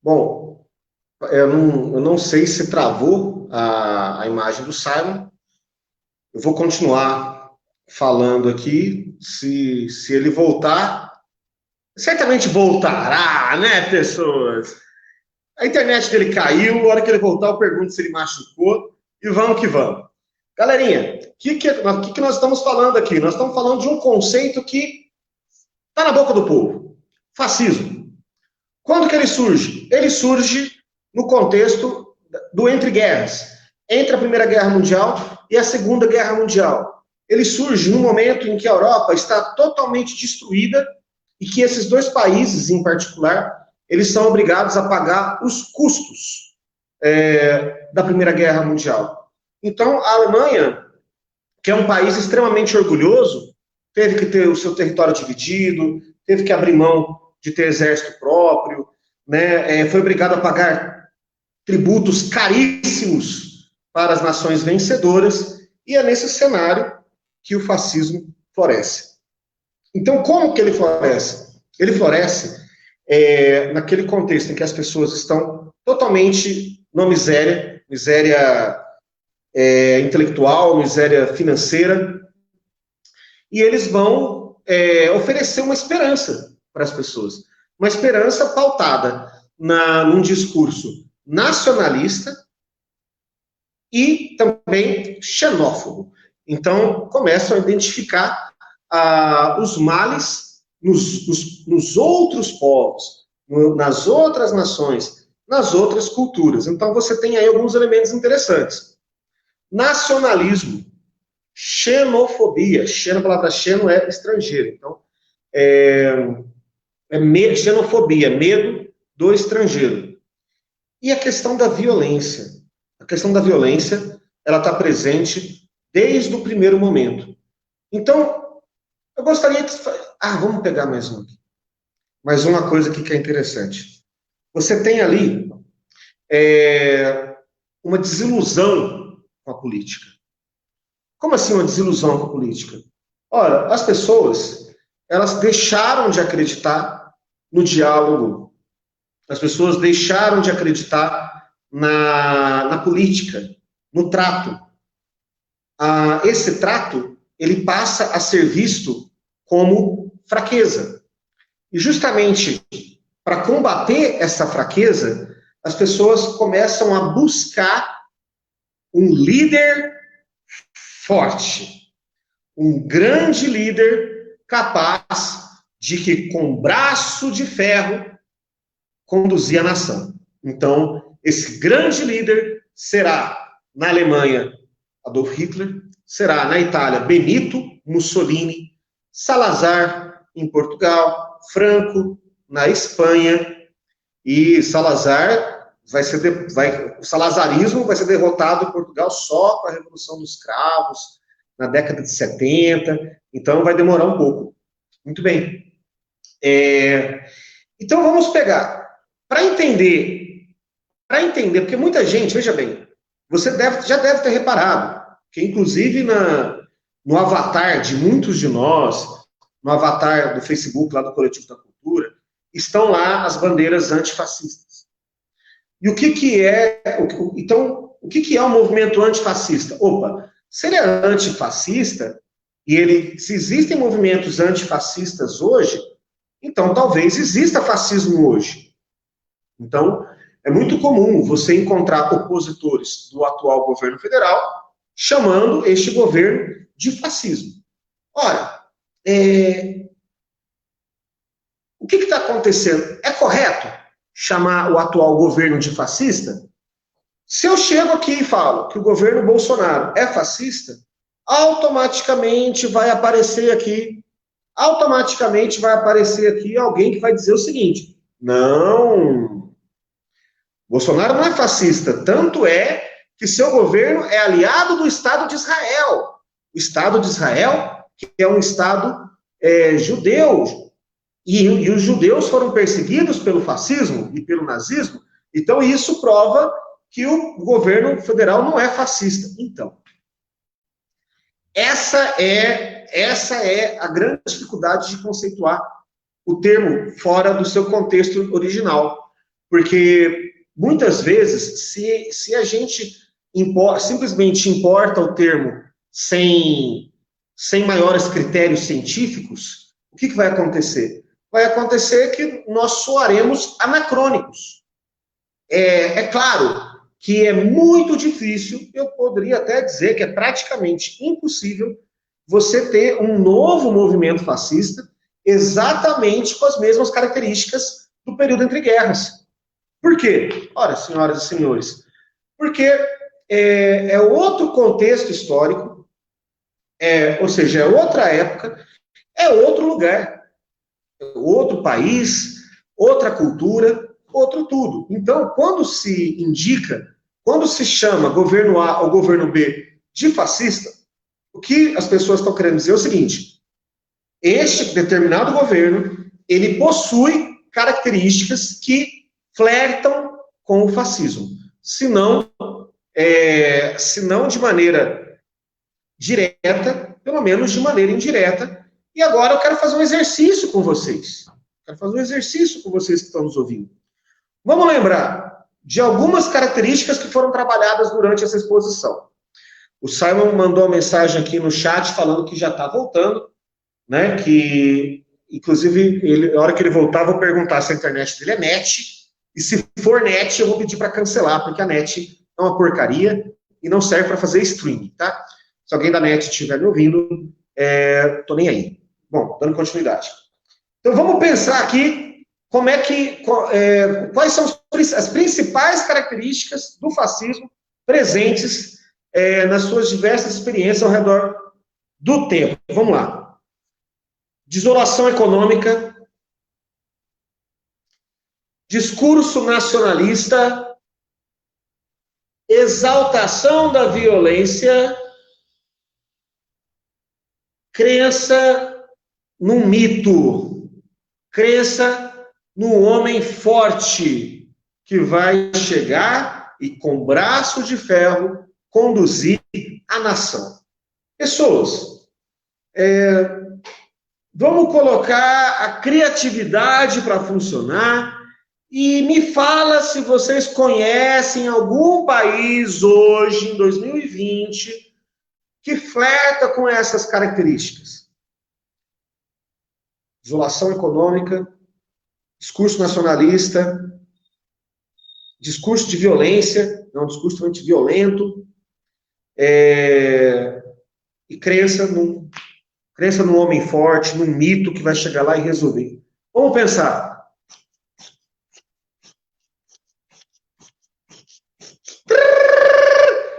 Bom, eu não sei se travou a imagem do Simon. Eu vou continuar falando aqui. Se ele voltar, certamente voltará, né, pessoas? A internet dele caiu. A hora que ele voltar, eu pergunto se ele machucou. E vamos que vamos. Galerinha, o que nós estamos falando aqui? Nós estamos falando de um conceito que está na boca do povo. Fascismo. Quando que ele surge? Ele surge no contexto do entre guerras. Entre a Primeira Guerra Mundial e a Segunda Guerra Mundial. Ele surge no momento em que a Europa está totalmente destruída e que esses dois países, em particular, eles são obrigados a pagar os custos da Primeira Guerra Mundial. Então, a Alemanha, que é um país extremamente orgulhoso, teve que ter o seu território dividido, teve que abrir mão de ter exército próprio, né? Foi obrigado a pagar tributos caríssimos para as nações vencedoras, e é nesse cenário que o fascismo floresce. Então, como que ele floresce? Ele floresce naquele contexto em que as pessoas estão totalmente na miséria intelectual, miséria financeira, e eles vão oferecer uma esperança para as pessoas. Uma esperança pautada num discurso nacionalista e também xenófobo. Então, começam a identificar os males nos outros povos, nas outras nações, nas outras culturas. Então, você tem aí alguns elementos interessantes. Nacionalismo, xenofobia. A palavra xeno é estrangeiro. Então, xenofobia, medo do estrangeiro. E a questão da violência. A questão da violência, ela está presente desde o primeiro momento. Então, eu gostaria de... vamos pegar mais um aqui. Mais uma coisa aqui que é interessante. Você tem ali uma desilusão com a política. Como assim uma desilusão com a política? Ora, as pessoas, elas deixaram de acreditar no diálogo. As pessoas deixaram de acreditar na política, no trato. Esse trato, ele passa a ser visto como fraqueza. E justamente para combater essa fraqueza, as pessoas começam a buscar um líder forte, um grande líder capaz de que, com braço de ferro, conduzir a nação. Então, esse grande líder será, na Alemanha, Adolf Hitler, será, na Itália, Benito Mussolini, Salazar, em Portugal, Franco, na Espanha, e Salazar o salazarismo vai ser derrotado em Portugal só com a Revolução dos Cravos, na década de 70, então vai demorar um pouco. Muito bem. Então vamos pegar, para entender, porque muita gente, veja bem, você já deve ter reparado, que inclusive no avatar de muitos de nós, no avatar do Facebook, lá do Coletivo da Cultura, estão lá as bandeiras antifascistas. E o que é o movimento antifascista? Opa, se ele é antifascista, se existem movimentos antifascistas hoje, então talvez exista fascismo hoje. Então, é muito comum você encontrar opositores do atual governo federal chamando este governo de fascismo. Ora, o que está acontecendo? É correto chamar o atual governo de fascista? Se eu chego aqui e falo que o governo Bolsonaro é fascista, automaticamente vai aparecer aqui alguém que vai dizer o seguinte: não, Bolsonaro não é fascista, tanto é que seu governo é aliado do Estado de Israel. O Estado de Israel, que é um Estado judeu, e os judeus foram perseguidos pelo fascismo e pelo nazismo, então isso prova que o governo federal não é fascista. Então, essa é a grande dificuldade de conceituar o termo fora do seu contexto original, porque muitas vezes, se a gente simplesmente importa o termo sem maiores critérios científicos, o que vai acontecer? Vai acontecer que nós soaremos anacrônicos. É claro que é muito difícil, eu poderia até dizer que é praticamente impossível você ter um novo movimento fascista exatamente com as mesmas características do período entre guerras. Por quê? Ora, senhoras e senhores, porque é outro contexto histórico, ou seja, é outra época, é outro lugar, outro país, outra cultura, outro tudo. Então, quando se indica, quando se chama governo A ou governo B de fascista, o que as pessoas estão querendo dizer é o seguinte: este determinado governo, ele possui características que flertam com o fascismo. Se não de maneira direta, pelo menos de maneira indireta. E agora eu quero fazer um exercício com vocês. Quero fazer um exercício com vocês que estão nos ouvindo. Vamos lembrar de algumas características que foram trabalhadas durante essa exposição. O Simon mandou uma mensagem aqui no chat falando que já está voltando, né? Que, inclusive, na hora que ele voltar, eu vou perguntar se a internet dele é net. E se for net, eu vou pedir para cancelar, porque a net é uma porcaria e não serve para fazer streaming, tá? Se alguém da net estiver me ouvindo, tô nem aí. Bom, dando continuidade. Então, vamos pensar aqui quais são as principais características do fascismo presentes nas suas diversas experiências ao redor do tempo. Vamos lá. Desolação econômica, discurso nacionalista, exaltação da violência, crença num mito, crença num homem forte que vai chegar e, com braço de ferro, conduzir a nação. Pessoas, vamos colocar a criatividade para funcionar e me fala se vocês conhecem algum país hoje, em 2020, que flerta com essas características. Isolação econômica, discurso nacionalista, discurso de violência, não, discurso antiviolento, e crença num homem forte, num mito que vai chegar lá e resolver. Vamos pensar.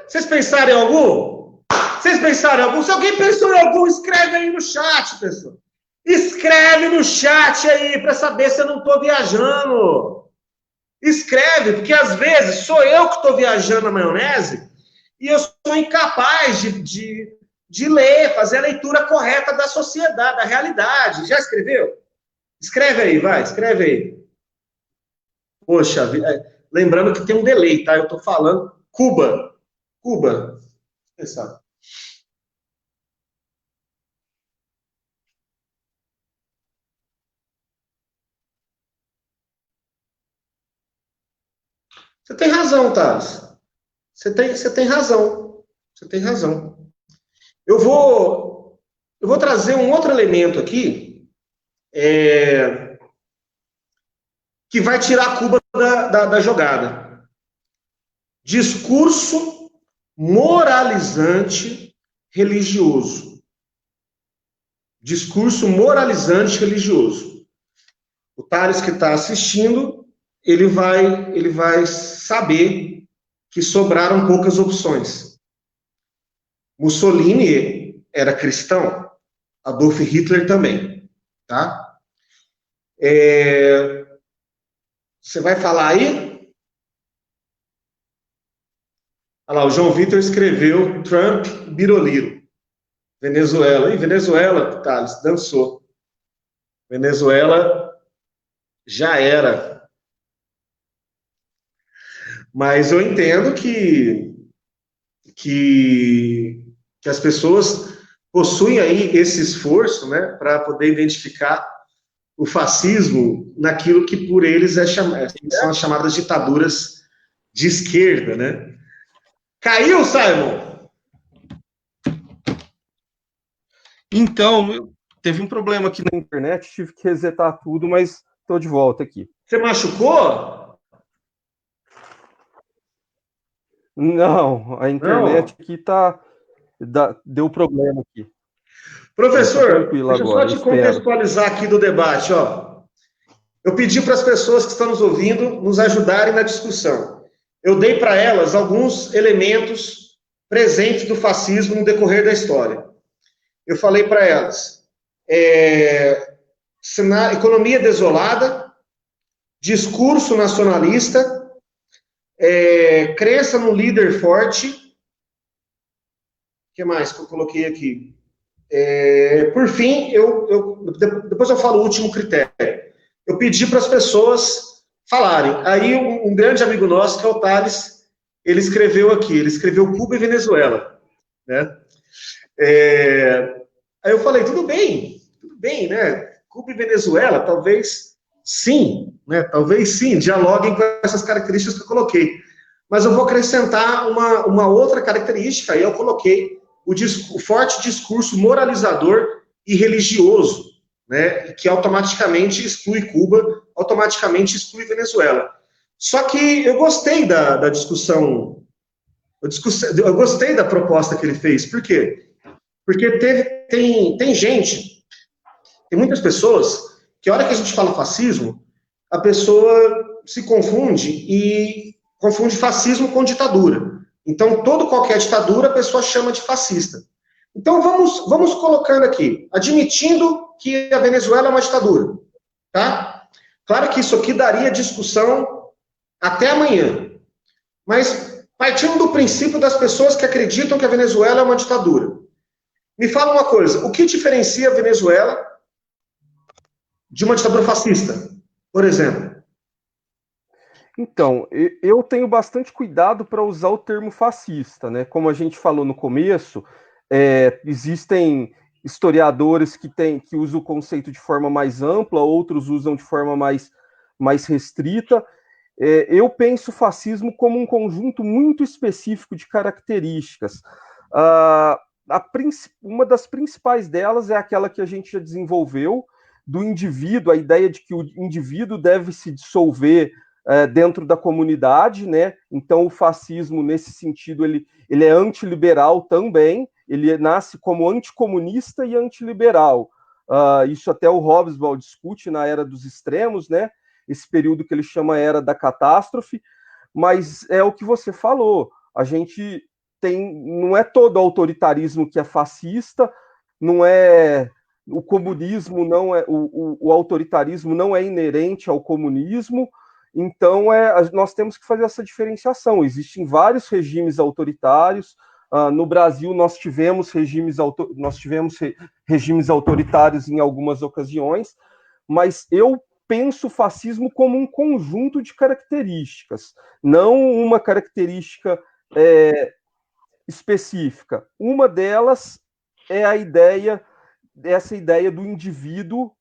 Vocês pensaram em algum? Vocês pensaram em algum? Se alguém pensou em algum, escreve aí no chat, pessoal. Escreve no chat aí, para saber se eu não estou viajando. Escreve, porque às vezes sou eu que estou viajando na maionese e eu sou incapaz de ler, fazer a leitura correta da sociedade, da realidade. Já escreveu? Escreve aí, vai, escreve aí. Poxa, lembrando que tem um delay, tá? Eu estou falando Cuba. Pensar. Você tem razão, Thales. Você tem razão. Você tem razão. Eu vou trazer um outro elemento aqui que vai tirar Cuba da jogada. Discurso moralizante religioso. Discurso moralizante religioso. O Thales que está assistindo, ele vai saber que sobraram poucas opções. Mussolini era cristão, Adolf Hitler também, tá? Você vai falar aí? Olha lá, o João Vitor escreveu Trump, Biroliro. Venezuela. E Venezuela, Thales, dançou. Venezuela já era. Mas eu entendo que as pessoas possuem aí esse esforço, né, para poder identificar o fascismo naquilo que por eles são as chamadas ditaduras de esquerda, né? Caiu, Simon? Então, teve um problema aqui na internet, tive que resetar tudo, mas estou de volta aqui. Você machucou? Não, a internet Não? aqui deu problema aqui. Mas tá Professor, tranquilo deixa eu só agora, eu te espero. contextualizar aqui do debate, ó. Eu pedi para as pessoas que estão nos ouvindo nos ajudarem na discussão. Eu dei para elas alguns elementos presentes do fascismo no decorrer da história. Eu falei para elas, economia desolada, discurso nacionalista, crença no líder forte. O que mais que eu coloquei aqui? Por fim, depois eu falo o último critério. Eu pedi para as pessoas falarem. Aí um grande amigo nosso, que é o Thales, ele escreveu Cuba e Venezuela, né? Aí eu falei, tudo bem, né? Cuba e Venezuela, talvez sim, né? Talvez sim, dialoguem com essas características que eu coloquei. Mas eu vou acrescentar uma outra característica, aí eu coloquei o forte discurso moralizador e religioso, né? Que automaticamente exclui Cuba, automaticamente exclui Venezuela. Só que eu gostei da discussão, eu gostei da proposta que ele fez. Por quê? Porque tem gente, tem muitas pessoas, que a hora que a gente fala fascismo, a pessoa se confunde e confunde fascismo com ditadura. Então, qualquer ditadura, a pessoa chama de fascista. Então, vamos colocando aqui, admitindo que a Venezuela é uma ditadura, tá? Claro que isso aqui daria discussão até amanhã, mas partindo do princípio das pessoas que acreditam que a Venezuela é uma ditadura, me fala uma coisa, o que diferencia a Venezuela de uma ditadura fascista, por exemplo? Então, eu tenho bastante cuidado para usar o termo fascista, né? Como a gente falou no começo, existem historiadores que usam o conceito de forma mais ampla, outros usam de forma mais restrita. Eu penso o fascismo como um conjunto muito específico de características. Ah, uma das principais delas é aquela que a gente já desenvolveu, do indivíduo, a ideia de que o indivíduo deve se dissolver dentro da comunidade, né? Então o fascismo, nesse sentido, ele é antiliberal também, ele nasce como anticomunista e antiliberal. Isso até o Hobsbawm discute na Era dos Extremos, né? Esse período que ele chama Era da Catástrofe, mas é o que você falou, a gente não é todo autoritarismo que é fascista, não é o comunismo, não é o autoritarismo não é inerente ao comunismo, então nós temos que fazer essa diferenciação. Existem vários regimes autoritários. No Brasil nós tivemos regimes autoritários em algumas ocasiões, mas eu penso o fascismo como um conjunto de características, não uma característica específica. Uma delas é essa ideia do indivíduo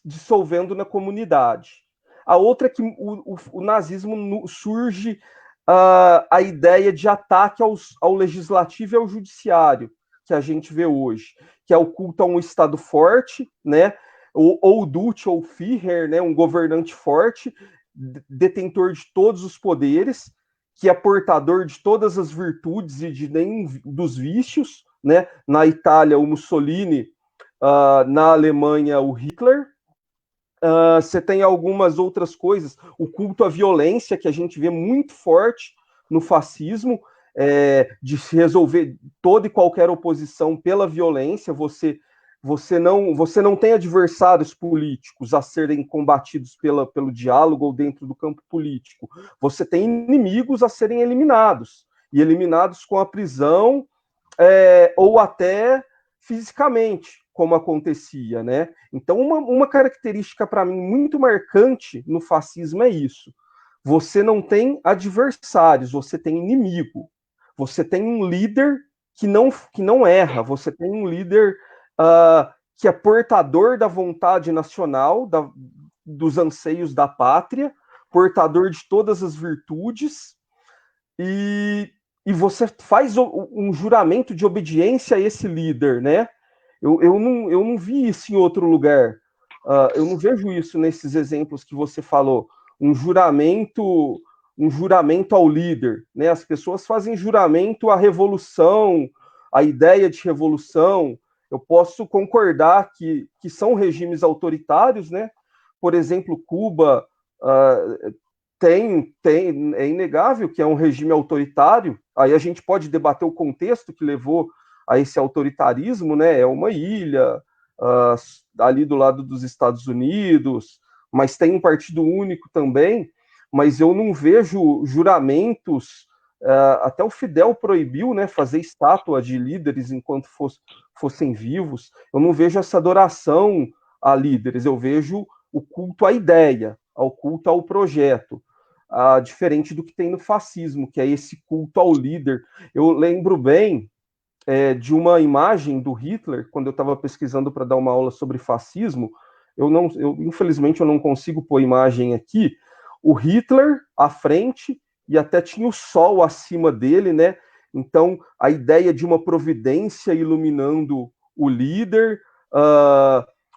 dissolvendo na comunidade. A outra é que o nazismo surge a ideia de ataque ao legislativo e ao judiciário, que a gente vê hoje, que é o culto a um Estado forte, né? Ou Dutch ou Führer, né? Um governante forte, detentor de todos os poderes, que é portador de todas as virtudes e de nem dos vícios, né? Na Itália, o Mussolini, na Alemanha, o Hitler. Você tem algumas outras coisas, o culto à violência, que a gente vê muito forte no fascismo, de se resolver toda e qualquer oposição pela violência. Você não tem adversários políticos a serem combatidos pelo diálogo ou dentro do campo político. Você tem inimigos a serem eliminados, e eliminados com a prisão, ou até fisicamente, como acontecia, né? Então, uma característica para mim muito marcante no fascismo é isso. Você não tem adversários, você tem inimigo. Você tem um líder que não erra, você tem um líder que é portador da vontade nacional, dos anseios da pátria, portador de todas as virtudes, e você faz um juramento de obediência a esse líder, né? Eu não vi isso em outro lugar. Eu não vejo isso nesses exemplos que você falou. Um juramento um juramento ao líder, né? As pessoas fazem juramento à revolução, à ideia de revolução. Eu posso concordar que são regimes autoritários, né? Por exemplo, Cuba é inegável que é um regime autoritário. Aí a gente pode debater o contexto que levou a esse autoritarismo, né? É uma ilha ali do lado dos Estados Unidos, mas tem um partido único também. Mas eu não vejo juramentos. Até o Fidel proibiu, né, fazer estátua de líderes enquanto fossem vivos. Eu não vejo essa adoração a líderes, eu vejo o culto à ideia, ao culto ao projeto, diferente do que tem no fascismo, que é esse culto ao líder. Eu lembro bem de uma imagem do Hitler, quando eu estava pesquisando para dar uma aula sobre fascismo. Infelizmente eu não consigo pôr imagem aqui. O Hitler à frente, e até tinha o sol acima dele, né? Então, a ideia de uma providência iluminando o líder,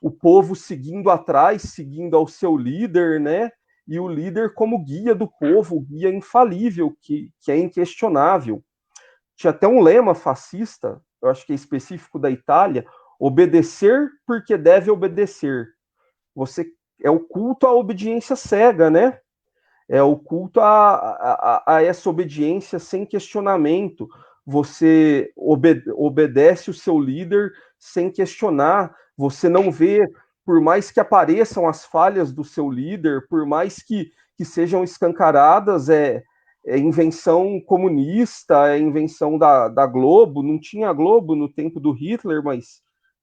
o povo seguindo atrás, seguindo ao seu líder, né? E o líder como guia do povo, guia infalível, que é inquestionável. Tinha até um lema fascista, eu acho que é específico da Itália: obedecer porque deve obedecer. É o culto à obediência cega, né? É o culto a essa obediência sem questionamento. Você obedece o seu líder sem questionar. Você não vê, por mais que apareçam as falhas do seu líder, por mais que sejam escancaradas, é invenção comunista, é invenção da Globo. Não tinha Globo no tempo do Hitler, mas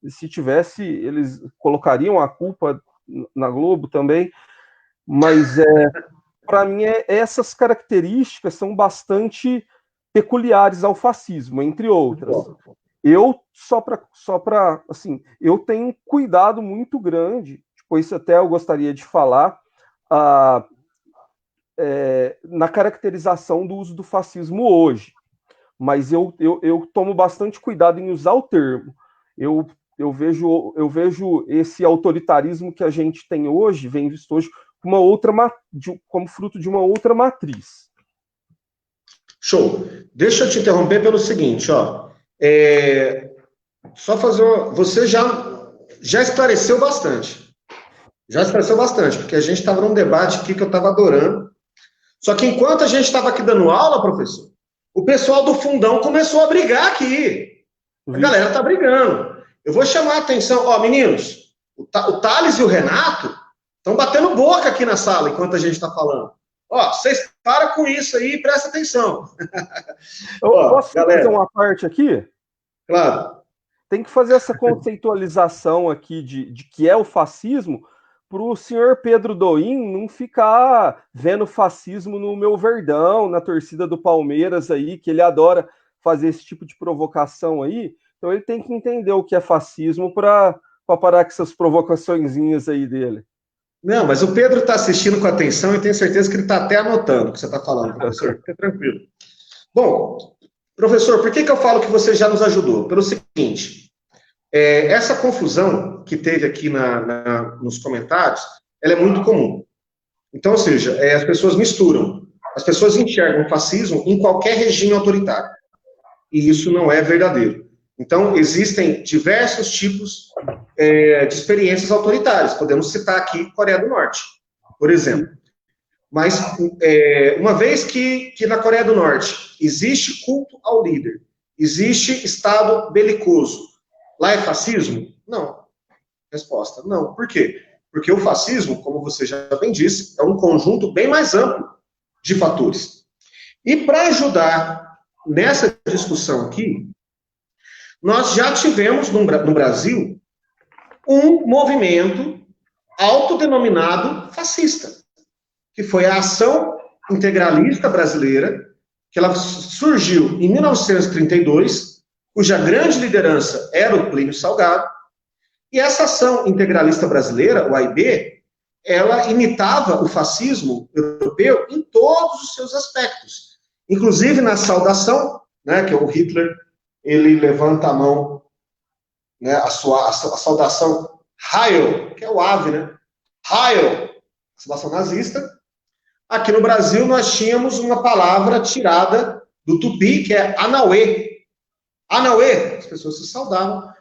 se tivesse, eles colocariam a culpa na Globo também. Mas para mim, essas características são bastante peculiares ao fascismo, entre outras. Eu, só para assim, eu tenho um cuidado muito grande, tipo, isso até eu gostaria de falar, na caracterização do uso do fascismo hoje. Mas eu tomo bastante cuidado em usar o termo. Eu vejo esse autoritarismo que a gente tem hoje, vem visto hoje, como fruto de uma outra matriz. Show. Deixa eu te interromper pelo seguinte, ó. Só fazer você já esclareceu bastante. Já esclareceu bastante, porque a gente estava num debate aqui que eu estava adorando. Só que enquanto a gente estava aqui dando aula, professor, o pessoal do fundão começou a brigar aqui. A galera está brigando. Eu vou chamar a atenção. Ó, meninos, o Thales e o Renato estão batendo boca aqui na sala enquanto a gente está falando. Ó, vocês param com isso aí e prestem atenção. Posso fazer uma parte aqui? Claro. Tem que fazer essa conceitualização aqui de que é o fascismo, para o senhor Pedro Doim não ficar vendo fascismo no meu Verdão, na torcida do Palmeiras aí, que ele adora fazer esse tipo de provocação aí. Então ele tem que entender o que é fascismo para parar com essas provocaçõezinhas aí dele. Não, mas o Pedro está assistindo com atenção e tenho certeza que ele está até anotando o que você está falando, professor. Fica tranquilo. Bom, professor, por que eu falo que você já nos ajudou? Pelo seguinte, essa confusão que teve aqui nos comentários, ela é muito comum. Então, ou seja, as pessoas misturam. As pessoas enxergam o fascismo em qualquer regime autoritário. E isso não é verdadeiro. Então, existem diversos tipos de experiências autoritárias. Podemos citar aqui Coreia do Norte, por exemplo. Mas, uma vez que na Coreia do Norte existe culto ao líder, existe Estado belicoso, lá é fascismo? Não. Resposta, não. Por quê? Porque o fascismo, como você já bem disse, é um conjunto bem mais amplo de fatores. E para ajudar nessa discussão aqui, nós já tivemos no Brasil um movimento autodenominado fascista, que foi a Ação Integralista Brasileira, que ela surgiu em 1932, cuja grande liderança era o Plínio Salgado, e essa Ação Integralista Brasileira, o AIB, ela imitava o fascismo europeu em todos os seus aspectos, inclusive na saudação, né, que o Hitler, ele levanta a mão, né, a saudação Heil, que é o ave, né? Heil, a saudação nazista. Aqui no Brasil, nós tínhamos uma palavra tirada do tupi, que é Anauê. Anauê, as pessoas se saudavam,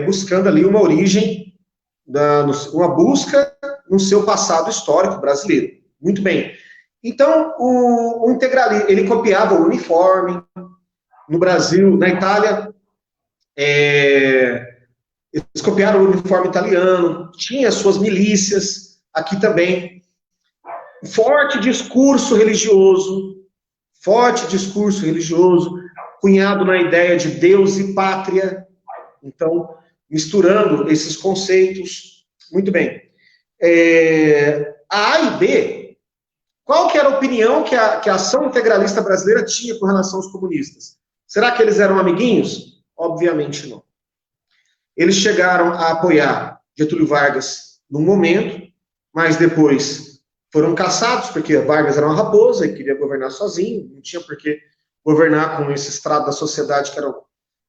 buscando ali uma origem, uma busca no seu passado histórico brasileiro. Muito bem. Então, o integralismo, ele copiava o uniforme. No Brasil, na Itália, eles copiaram o uniforme italiano, tinha suas milícias, aqui também. Forte discurso religioso, cunhado na ideia de Deus e pátria. Então, misturando esses conceitos. Muito bem. A A e B, qual que era a opinião que a ação integralista brasileira tinha com relação aos comunistas? Será que eles eram amiguinhos? Obviamente não. Eles chegaram a apoiar Getúlio Vargas num momento, mas depois foram caçados, porque Vargas era uma raposa e queria governar sozinho, não tinha por que governar com esse estrado da sociedade que era,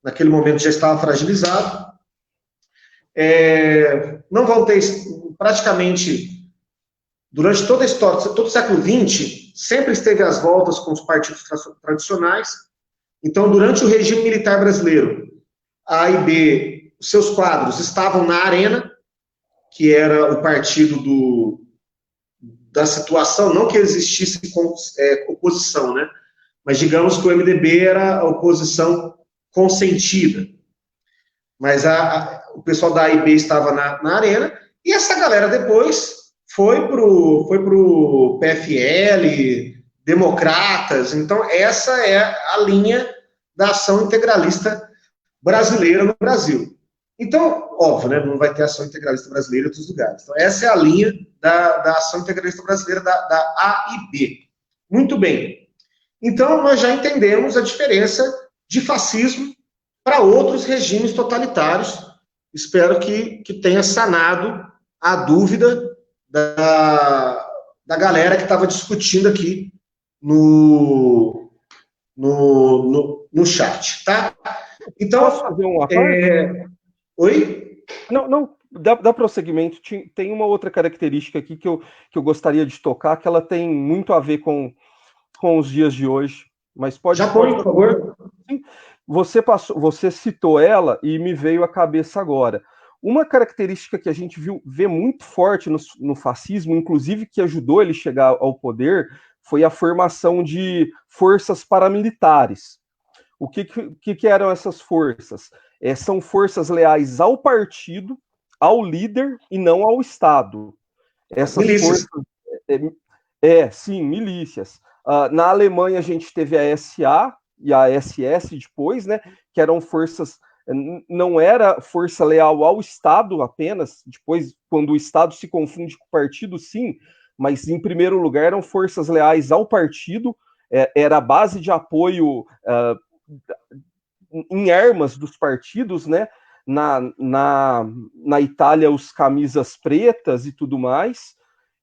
naquele momento já estava fragilizado. Não vão ter, praticamente, durante toda a história, todo o século XX, sempre esteve às voltas com os partidos tradicionais. Então, durante o regime militar brasileiro, A e B, seus quadros estavam na Arena, que era o partido da situação, não que existisse oposição, né? Mas digamos que o MDB era a oposição consentida. Mas o pessoal da A e B estava na Arena, e essa galera depois foi pro PFL, Democratas. Então, essa é a linha da ação integralista brasileira no Brasil. Então, óbvio, né, não vai ter ação integralista brasileira em outros lugares. Então, essa é a linha da ação integralista brasileira da A e B. Muito bem. Então, nós já entendemos a diferença de fascismo para outros regimes totalitários. Espero que tenha sanado a dúvida da galera que estava discutindo aqui no chat, tá? Então, posso fazer uma parte? Oi? Não, dá prosseguimento. Tem uma outra característica aqui que eu gostaria de tocar, que ela tem muito a ver com os dias de hoje. Mas pode... Já põe, por favor. Sim. Você citou ela e me veio à cabeça agora. Uma característica que a gente vê muito forte no fascismo, inclusive que ajudou ele a chegar ao poder, foi a formação de forças paramilitares. O que eram essas forças? São forças leais ao partido, ao líder e não ao Estado. Essas milícias. Forças... sim, milícias. Na Alemanha a gente teve a SA e a SS depois, né? Que eram forças... Não era força leal ao Estado apenas, depois, quando o Estado se confunde com o partido, sim, mas em primeiro lugar eram forças leais ao partido, era a base de apoio em armas dos partidos, né? Na Itália, os camisas pretas e tudo mais,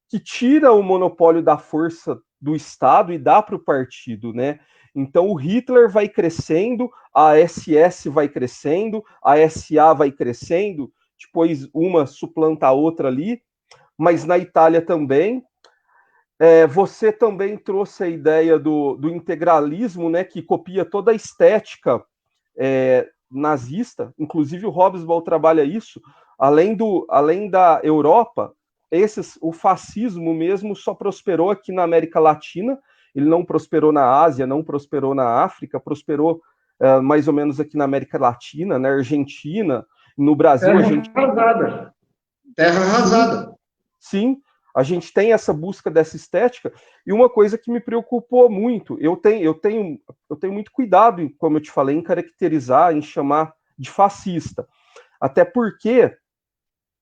que tira o monopólio da força do Estado e dá para o partido, né? Então o Hitler vai crescendo, a SS vai crescendo, a SA vai crescendo, depois uma suplanta a outra ali, mas na Itália também. Você também trouxe a ideia do integralismo, né, que copia toda a estética nazista, inclusive o Hobsbawm trabalha isso. Além da Europa, o fascismo mesmo só prosperou aqui na América Latina. Ele não prosperou na Ásia, não prosperou na África, prosperou mais ou menos aqui na América Latina, na Argentina, no Brasil. Terra arrasada. Sim, a gente tem essa busca dessa estética, e uma coisa que me preocupou muito, eu tenho muito cuidado, como eu te falei, em caracterizar, em chamar de fascista. Até porque,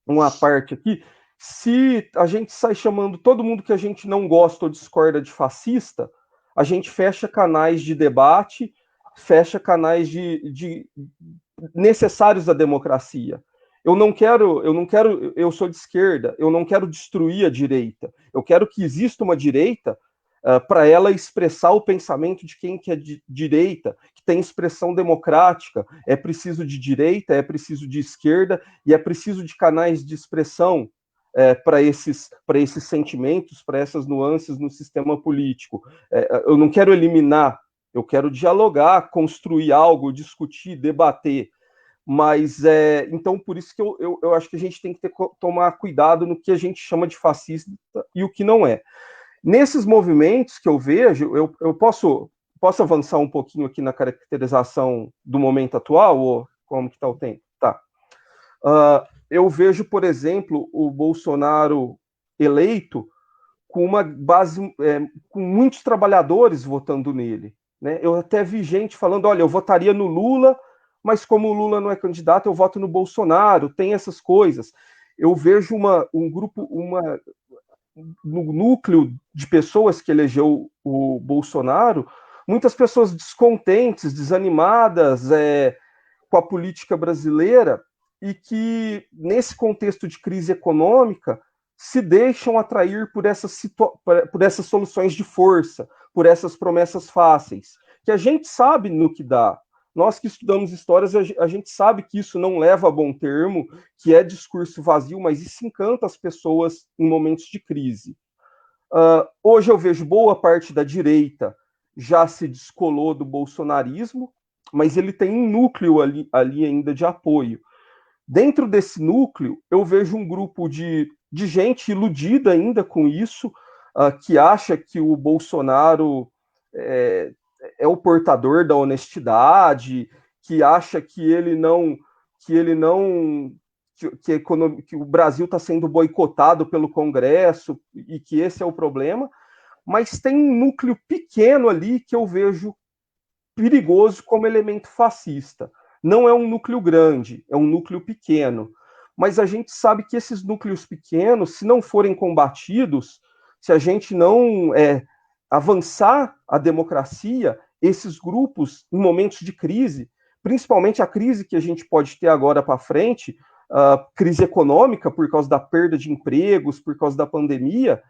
uma parte aqui, se a gente sai chamando todo mundo que a gente não gosta ou discorda de fascista, a gente fecha canais de debate, fecha canais necessários da democracia. Eu sou de esquerda, eu não quero destruir a direita. Eu quero que exista uma direita para ela expressar o pensamento de quem que é de direita, que tem expressão democrática. É preciso de direita, é preciso de esquerda, e é preciso de canais de expressão para esses sentimentos, para essas nuances no sistema político. Eu não quero eliminar, eu quero dialogar, construir algo, discutir, debater. Mas, então, por isso que eu acho que a gente tem que tomar cuidado no que a gente chama de fascista e o que não é. Nesses movimentos que eu vejo, eu posso avançar um pouquinho aqui na caracterização do momento atual, ou como que está o tempo? Tá. Eu vejo, por exemplo, o Bolsonaro eleito com uma base, com muitos trabalhadores votando nele, né? Eu até vi gente falando, olha, eu votaria no Lula, mas como o Lula não é candidato, eu voto no Bolsonaro, tem essas coisas. Eu vejo um grupo, no núcleo de pessoas que elegeu o Bolsonaro, muitas pessoas descontentes, desanimadas com a política brasileira, e que, nesse contexto de crise econômica, se deixam atrair por essas soluções de força, por essas promessas fáceis, que a gente sabe no que dá. Nós que estudamos histórias, a gente sabe que isso não leva a bom termo, que é discurso vazio, mas isso encanta as pessoas em momentos de crise. Hoje eu vejo boa parte da direita já se descolou do bolsonarismo, mas ele tem um núcleo ali ainda de apoio. Dentro desse núcleo, eu vejo um grupo de gente iludida ainda com isso, que acha que o Bolsonaro é o portador da honestidade, que acha que o Brasil está sendo boicotado pelo Congresso e que esse é o problema, mas tem um núcleo pequeno ali que eu vejo perigoso como elemento fascista. Não é um núcleo grande, é um núcleo pequeno. Mas a gente sabe que esses núcleos pequenos, se não forem combatidos, se a gente não avançar a democracia, esses grupos, em momentos de crise, principalmente a crise que a gente pode ter agora para frente, crise econômica por causa da perda de empregos, por causa da pandemia,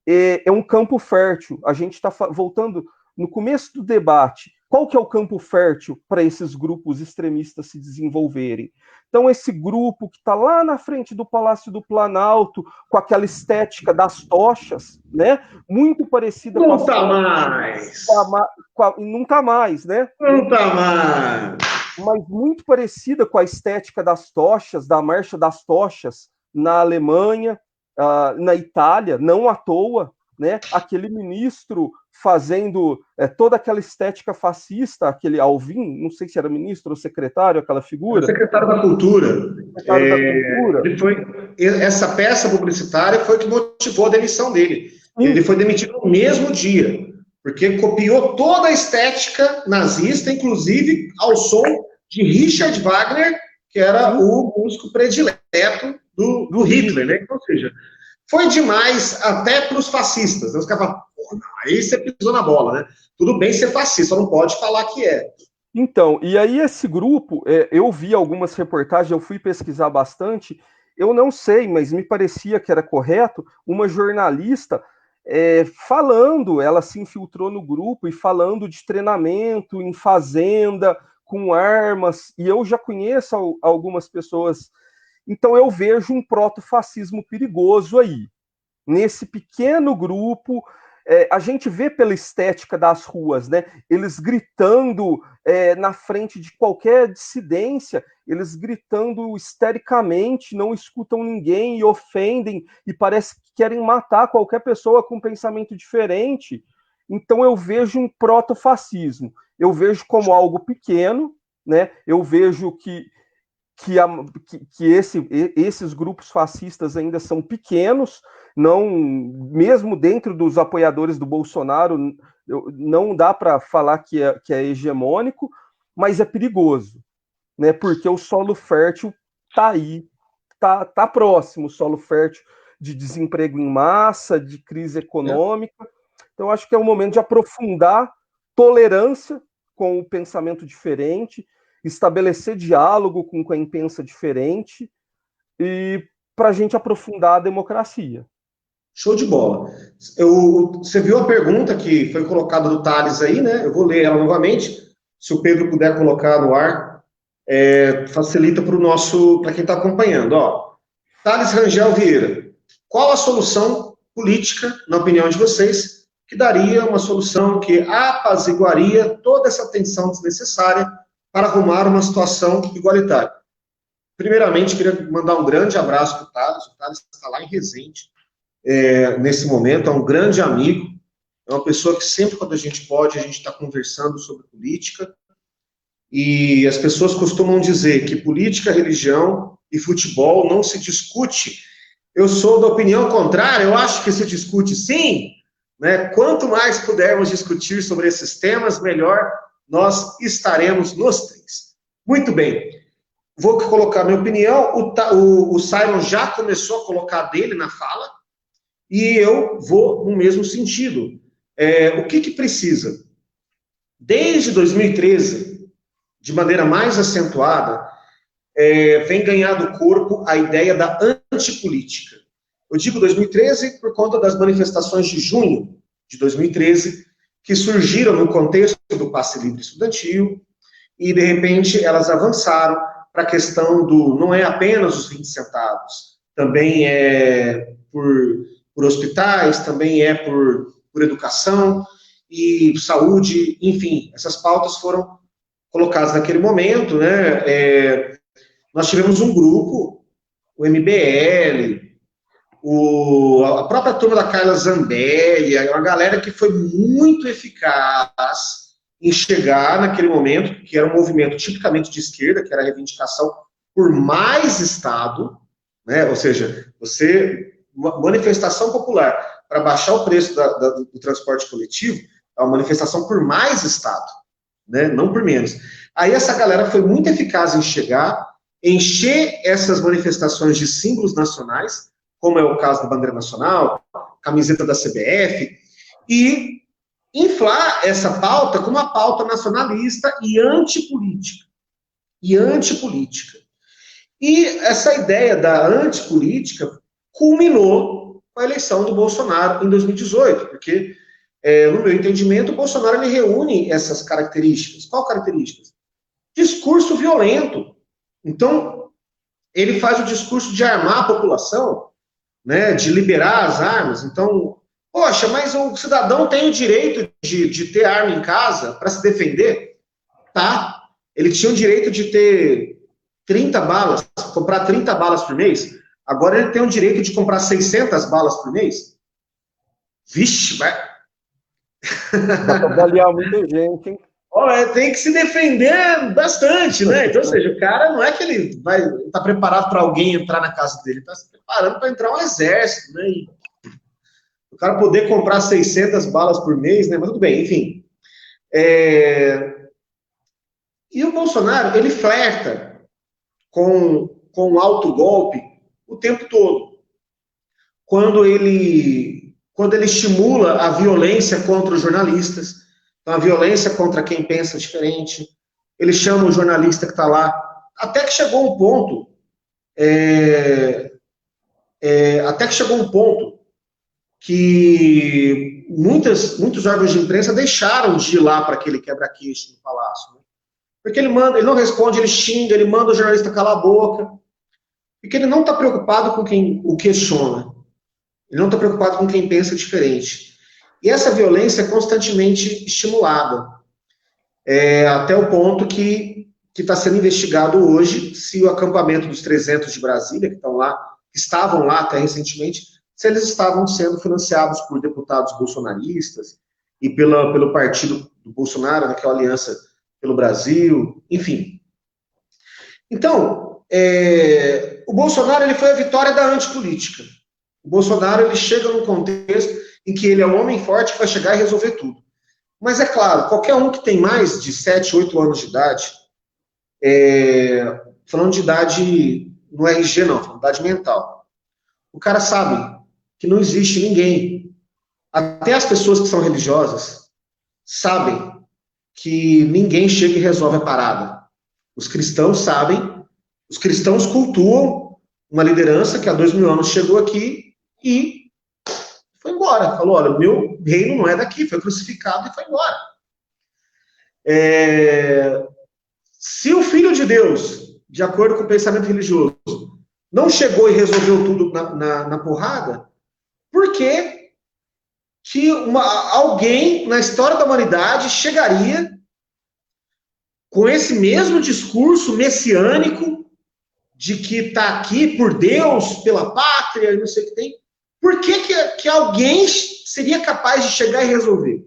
é um campo fértil. A gente está voltando no começo do debate. Qual que é o campo fértil para esses grupos extremistas se desenvolverem? Então, esse grupo que está lá na frente do Palácio do Planalto, com aquela estética das tochas, né? Muito parecida com a... Não está mais! Não está mais, né? Não está mais! Mas muito parecida com a estética das tochas, da Marcha das Tochas, na Alemanha, na Itália, não à toa, né? Aquele ministro fazendo toda aquela estética fascista, aquele Alvim, não sei se era ministro ou secretário, aquela figura. Secretário da Cultura. Essa peça publicitária foi que motivou a demissão dele. Sim. Ele foi demitido no mesmo dia, porque copiou toda a estética nazista, inclusive ao som de Richard Wagner, que era o músico predileto do Hitler, né? Ou seja, foi demais até para os fascistas. Os caras falam, aí você pisou na bola, né? Tudo bem ser fascista, não pode falar que é. Então, e aí esse grupo, eu vi algumas reportagens, eu fui pesquisar bastante, eu não sei, mas me parecia que era correto, uma jornalista falando, ela se infiltrou no grupo e falando de treinamento em fazenda, com armas, e eu já conheço algumas pessoas. Então eu vejo um proto-fascismo perigoso aí. Nesse pequeno grupo, a gente vê pela estética das ruas, né? Eles gritando na frente de qualquer dissidência, eles gritando histericamente, não escutam ninguém e ofendem, e parece que querem matar qualquer pessoa com um pensamento diferente. Então eu vejo um proto-fascismo. Eu vejo como algo pequeno, né? Eu vejo que esses grupos fascistas ainda são pequenos, não, mesmo dentro dos apoiadores do Bolsonaro, não dá para falar que é hegemônico, mas é perigoso, né? Porque o solo fértil está aí, tá próximo, o solo fértil de desemprego em massa, de crise econômica. Então, acho que é um momento de aprofundar tolerância com o pensamento diferente, estabelecer diálogo com quem pensa diferente e para a gente aprofundar a democracia. Show de bola. Você viu a pergunta que foi colocada do Thales aí, né? Eu vou ler ela novamente. Se o Pedro puder colocar no ar, facilita para quem está acompanhando. Ó, Thales Rangel Vieira. qual a solução política, na opinião de vocês, que daria uma solução que apaziguaria toda essa tensão desnecessária para arrumar uma situação igualitária. Primeiramente, queria mandar um grande abraço para o Thales está lá em Resende, nesse momento, é um grande amigo, é uma pessoa que sempre, quando a gente pode, a gente está conversando sobre política, e as pessoas costumam dizer que política, religião e futebol não se discute. Eu sou da opinião contrária, eu acho que se discute sim, né? Quanto mais pudermos discutir sobre esses temas, melhor nós estaremos nos três. Muito bem, vou colocar minha opinião, o Simon já começou a colocar dele na fala, e eu vou no mesmo sentido. O que precisa? Desde 2013, de maneira mais acentuada, vem ganhando corpo a ideia da antipolítica. Eu digo 2013 por conta das manifestações de junho de 2013, que surgiram no contexto do passe livre estudantil, e, de repente, elas avançaram para a questão do, não é apenas os 20 centavos, também é por hospitais, também é por educação e saúde, enfim, essas pautas foram colocadas naquele momento, né? Nós tivemos um grupo, o MBL, a própria turma da Carla Zambelli, uma galera que foi muito eficaz em chegar naquele momento, que era um movimento tipicamente de esquerda, que era a reivindicação por mais Estado, né? Ou seja, uma manifestação popular para baixar o preço do transporte coletivo, é uma manifestação por mais Estado, né? Não por menos. Aí essa galera foi muito eficaz em chegar, encher essas manifestações de símbolos nacionais, como é o caso da bandeira nacional, camiseta da CBF, e inflar essa pauta como uma pauta nacionalista e antipolítica. E essa ideia da antipolítica culminou com a eleição do Bolsonaro em 2018, porque, no meu entendimento, o Bolsonaro ele reúne essas características. Qual características? Discurso violento. Então, ele faz o discurso de armar a população, né, de liberar as armas. Então, poxa, mas o cidadão tem o direito de ter arma em casa para se defender? Tá. Ele tinha o direito de ter 30 balas, comprar 30 balas por mês. Agora ele tem o direito de comprar 600 balas por mês? Vixe, vai... Dá para avaliar muita gente, hein? Tem que se defender bastante, né? Então, ou seja, o cara não é que ele vai estar preparado para alguém entrar na casa dele, ele está se preparando para entrar um exército, né? E o cara poder comprar 600 balas por mês, né? Mas tudo bem, enfim. E o Bolsonaro, ele flerta com o autogolpe o tempo todo. Quando ele estimula a violência contra os jornalistas, então a violência contra quem pensa diferente, ele chama o jornalista que está lá, até que chegou um ponto, que muitos órgãos de imprensa deixaram de ir lá para aquele quebra-queixo no Palácio, né? Porque ele não responde, ele xinga, ele manda o jornalista calar a boca, porque ele não está preocupado com quem o questiona, ele não está preocupado com quem pensa diferente. E essa violência é constantemente estimulada, até o ponto que está sendo investigado hoje se o acampamento dos 300 de Brasília, que estavam lá até recentemente, se eles estavam sendo financiados por deputados bolsonaristas e pelo partido do Bolsonaro, né, que é a Aliança pelo Brasil, enfim. Então, o Bolsonaro ele foi a vitória da antipolítica. O Bolsonaro ele chega num contexto em que ele é um homem forte que vai chegar e resolver tudo. Mas é claro, qualquer um que tem mais de 7, 8 anos de idade, falando de idade, não é RG não, falando de idade mental, o cara sabe que não existe ninguém, até as pessoas que são religiosas, sabem que ninguém chega e resolve a parada. Os cristãos sabem, os cristãos cultuam uma liderança que há 2000 anos chegou aqui e foi embora. Falou, olha, o meu reino não é daqui, foi crucificado e foi embora. Se o Filho de Deus, de acordo com o pensamento religioso, não chegou e resolveu tudo na porrada? Por que alguém na história da humanidade chegaria com esse mesmo discurso messiânico de que está aqui por Deus, pela pátria, e não sei o que tem? Por que alguém seria capaz de chegar e resolver?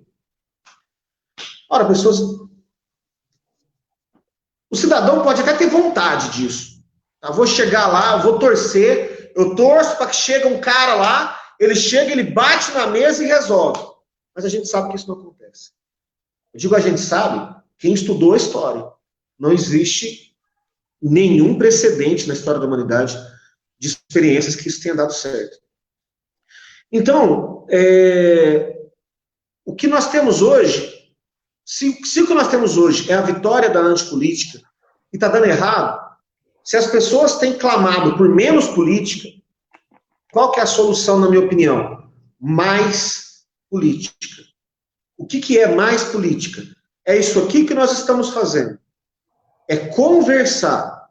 Ora, pessoas... O cidadão pode até ter vontade disso. Eu vou chegar lá, eu vou torcer, eu torço para que chegue um cara lá, ele chega, ele bate na mesa e resolve. Mas a gente sabe que isso não acontece. Eu digo a gente sabe, quem estudou a história. Não existe nenhum precedente na história da humanidade de experiências que isso tenha dado certo. Então, o que nós temos hoje, se o que nós temos hoje é a vitória da antipolítica e está dando errado, se as pessoas têm clamado por menos política, qual que é a solução, na minha opinião? Mais política. O que é mais política? É isso aqui que nós estamos fazendo. É conversar.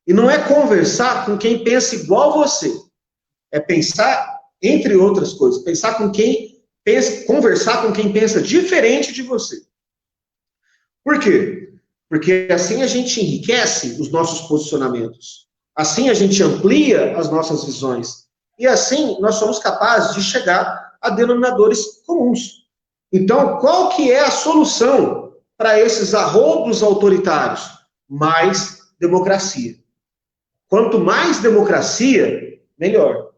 E não é conversar com quem pensa igual você. É pensar, entre outras coisas, pensar com quem pensa, conversar com quem pensa diferente de você. Por quê? Porque assim a gente enriquece os nossos posicionamentos. Assim a gente amplia as nossas visões. E assim nós somos capazes de chegar a denominadores comuns. Então, qual que é a solução para esses arroubos autoritários? Mais democracia. Quanto mais democracia, melhor.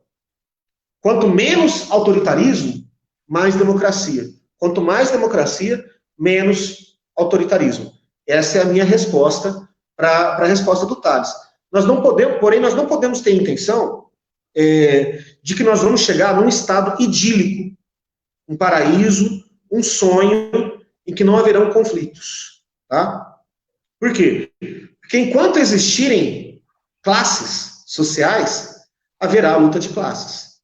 Quanto menos autoritarismo, mais democracia. Quanto mais democracia, menos autoritarismo. Essa é a minha resposta para a resposta do Tales. Porém, nós não podemos ter intenção de que nós vamos chegar num estado idílico, um paraíso, um sonho, em que não haverão conflitos. Tá? Por quê? Porque enquanto existirem classes sociais, haverá luta de classes.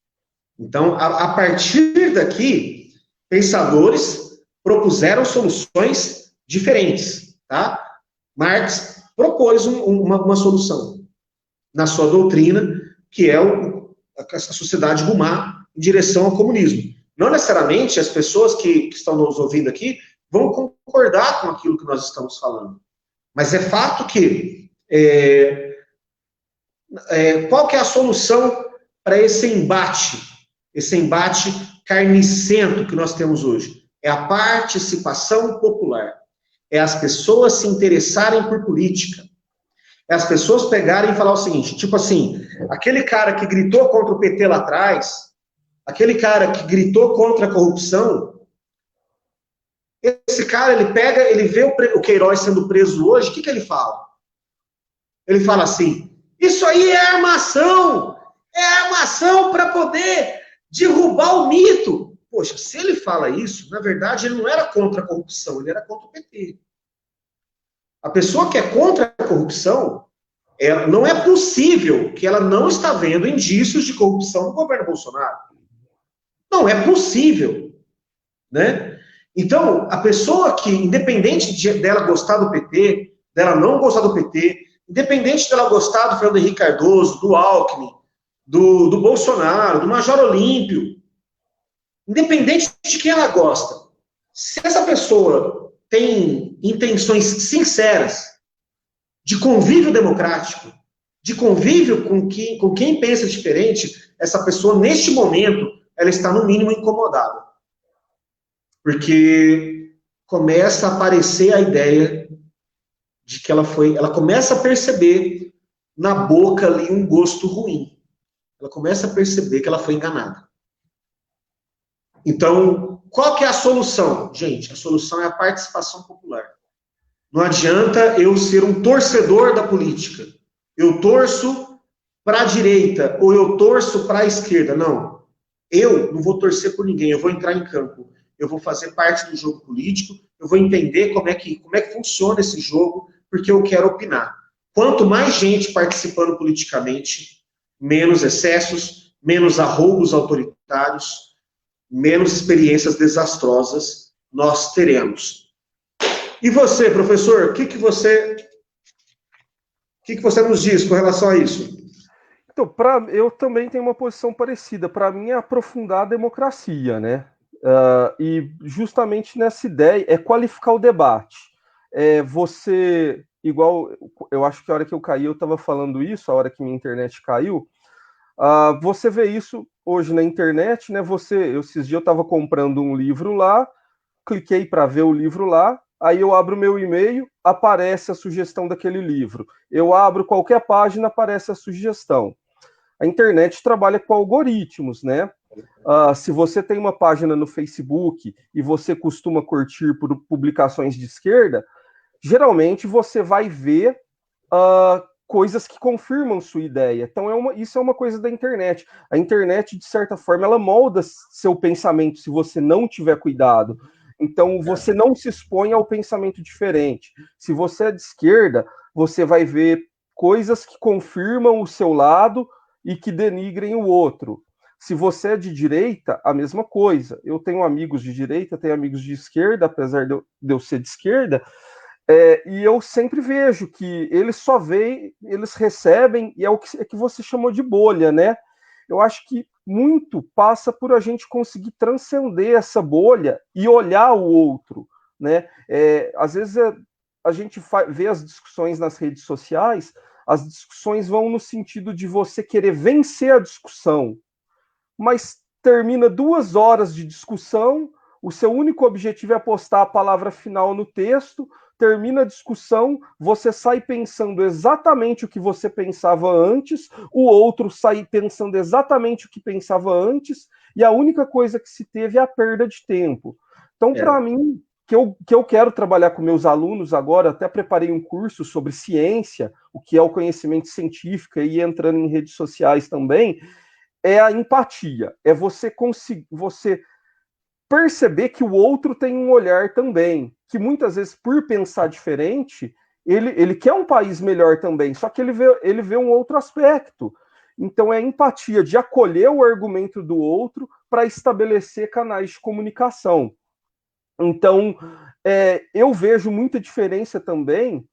Então, a partir daqui, pensadores propuseram soluções diferentes. Tá? Marx propôs uma solução na sua doutrina, que é a sociedade rumar em direção ao comunismo. Não necessariamente as pessoas que estão nos ouvindo aqui vão concordar com aquilo que nós estamos falando. Mas é fato que qual que é a solução para esse embate carnicento que nós temos hoje? É a participação popular. É as pessoas se interessarem por política. É as pessoas pegarem e falar o seguinte, tipo assim, aquele cara que gritou contra o PT lá atrás, aquele cara que gritou contra a corrupção, esse cara, ele vê o Queiroz sendo preso hoje, o que ele fala? Ele fala assim, isso aí é armação para poder derrubar o mito. Poxa, se ele fala isso, na verdade, ele não era contra a corrupção, ele era contra o PT. A pessoa que é contra a corrupção, não é possível que ela não está vendo indícios de corrupção no governo Bolsonaro. Não é possível, né? Então, a pessoa que, independente dela gostar do PT, dela não gostar do PT, independente dela gostar do Fernando Henrique Cardoso, do Alckmin, do Bolsonaro, do Major Olímpio, independente de quem ela gosta, se essa pessoa tem intenções sinceras de convívio democrático, de convívio com quem pensa diferente, essa pessoa, neste momento, ela está, no mínimo, incomodada. Porque começa a aparecer a ideia de que ela começa a perceber na boca ali um gosto ruim. Ela começa a perceber que ela foi enganada. Então, qual que é a solução? Gente, a solução é a participação popular. Não adianta eu ser um torcedor da política. Eu torço para a direita ou eu torço para a esquerda. Não. Eu não vou torcer por ninguém. Eu vou entrar em campo. Eu vou fazer parte do jogo político. Eu vou entender como é que funciona esse jogo, porque eu quero opinar. Quanto mais gente participando politicamente, menos excessos, menos arroubos autoritários, menos experiências desastrosas nós teremos. E você, professor, o que você nos diz com relação a isso? Então, eu também tenho uma posição parecida. Para mim, é aprofundar a democracia, né? E justamente nessa ideia é qualificar o debate. Você, igual, eu acho que a hora que eu caí, eu estava falando isso, a hora que minha internet caiu. Você vê isso hoje na internet, né? Esses dias eu estava comprando um livro lá, cliquei para ver o livro lá, aí eu abro o meu e-mail, aparece a sugestão daquele livro. Eu abro qualquer página, aparece a sugestão. A internet trabalha com algoritmos, né? Se você tem uma página no Facebook e você costuma curtir por publicações de esquerda, geralmente você vai ver coisas que confirmam sua ideia. Então, isso é uma coisa da internet. A internet, de certa forma, ela molda seu pensamento se você não tiver cuidado. Então, você não se expõe ao pensamento diferente. Se você é de esquerda, você vai ver coisas que confirmam o seu lado e que denigrem o outro. Se você é de direita, a mesma coisa. Eu tenho amigos de direita, tenho amigos de esquerda, apesar de eu ser de esquerda, e eu sempre vejo que eles só veem, eles recebem, e é o que você chamou de bolha, né? Eu acho que muito passa por a gente conseguir transcender essa bolha e olhar o outro, né? Às vezes a gente vê as discussões nas redes sociais, as discussões vão no sentido de você querer vencer a discussão, mas termina 2 horas de discussão, o seu único objetivo é postar a palavra final no texto, termina a discussão, você sai pensando exatamente o que você pensava antes, o outro sai pensando exatamente o que pensava antes, e a única coisa que se teve é a perda de tempo. Então, para mim, que eu quero trabalhar com meus alunos agora, até preparei um curso sobre ciência, o que é o conhecimento científico, e entrando em redes sociais também, é a empatia, é você conseguir, você perceber que o outro tem um olhar também, que muitas vezes, por pensar diferente, ele quer um país melhor também, só que ele vê um outro aspecto. Então é a empatia de acolher o argumento do outro para estabelecer canais de comunicação. Então, eu vejo muita diferença também.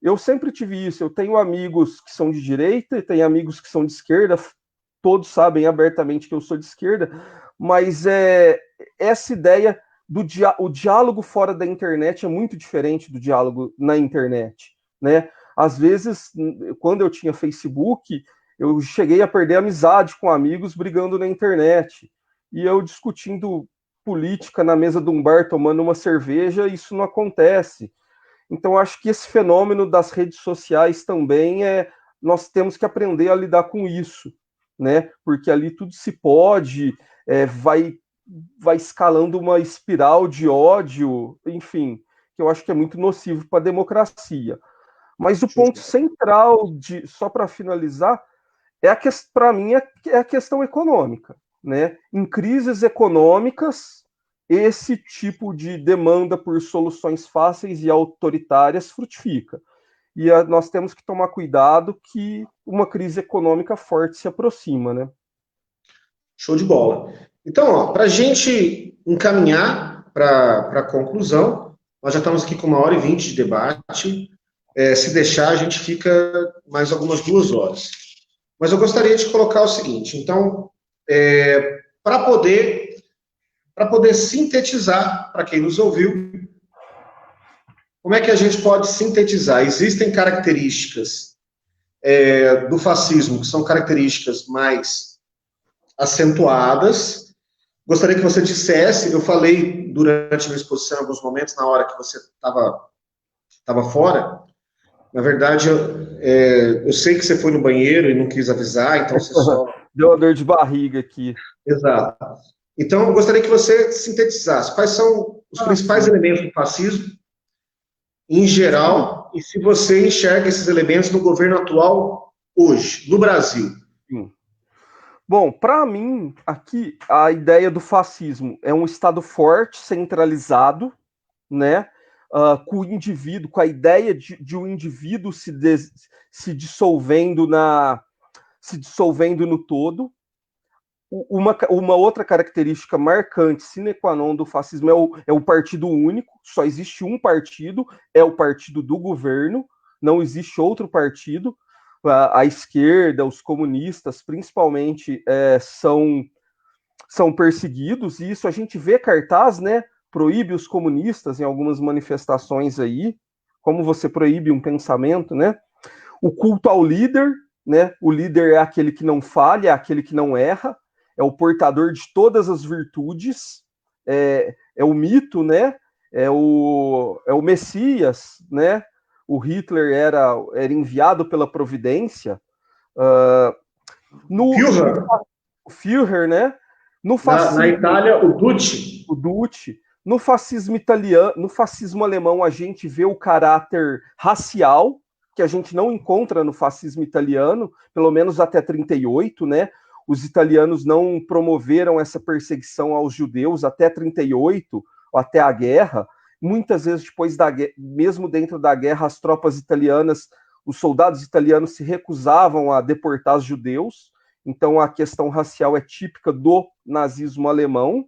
Eu sempre tive isso. Eu tenho amigos que são de direita e tenho amigos que são de esquerda. Todos sabem abertamente que eu sou de esquerda, mas essa ideia o diálogo fora da internet é muito diferente do diálogo na internet, né? Às vezes, quando eu tinha Facebook, eu cheguei a perder amizade com amigos brigando na internet. E eu discutindo política na mesa de um bar, tomando uma cerveja, isso não acontece. Então, acho que esse fenômeno das redes sociais também nós temos que aprender a lidar com isso, né? Porque ali tudo se pode, vai escalando uma espiral de ódio, enfim, que eu acho que é muito nocivo para a democracia. Mas o ponto central, só para finalizar, para mim, é a questão econômica, né? Em crises econômicas, esse tipo de demanda por soluções fáceis e autoritárias frutifica. E nós temos que tomar cuidado que uma crise econômica forte se aproxima, né? Show de bola. Então, para a gente encaminhar para a conclusão, nós já estamos aqui com 1h20 de debate. Se deixar, a gente fica mais algumas 2 horas. Mas eu gostaria de colocar o seguinte, então, para poder sintetizar, para quem nos ouviu, como é que a gente pode sintetizar? Existem características do fascismo, que são características mais acentuadas. Gostaria que você dissesse, eu falei durante a minha exposição em alguns momentos, na hora que você estava fora, na verdade, eu sei que você foi no banheiro e não quis avisar, então você só... Deu uma dor de barriga aqui. Exato. Então, eu gostaria que você sintetizasse quais são os principais elementos do fascismo, em geral, e se você enxerga esses elementos no governo atual, hoje, no Brasil. Sim. Bom, para mim, aqui, a ideia do fascismo é um Estado forte, centralizado, né? Com o indivíduo, com a ideia de um indivíduo se dissolvendo no todo. Uma outra característica marcante, sine qua non do fascismo, é o partido único, só existe um partido, é o partido do governo, não existe outro partido. a esquerda, os comunistas, principalmente, são perseguidos, e isso a gente vê cartaz, né? Proíbe os comunistas em algumas manifestações aí, como você proíbe um pensamento, né? O culto ao líder, né? O líder é aquele que não falha, é aquele que não erra, é o portador de todas as virtudes, é o mito, né? É o Messias, né? O Hitler era enviado pela providência. Führer. O Führer, né? No Na fascismo, Itália, o Duce. o Duce. No fascismo italiano, no fascismo alemão, a gente vê o caráter racial, que a gente não encontra no fascismo italiano, pelo menos até 38, né? Os italianos não promoveram essa perseguição aos judeus até 38, até a guerra. Muitas vezes depois da guerra, mesmo dentro da guerra, as tropas italianas, os soldados italianos se recusavam a deportar os judeus. Então a questão racial é típica do nazismo alemão.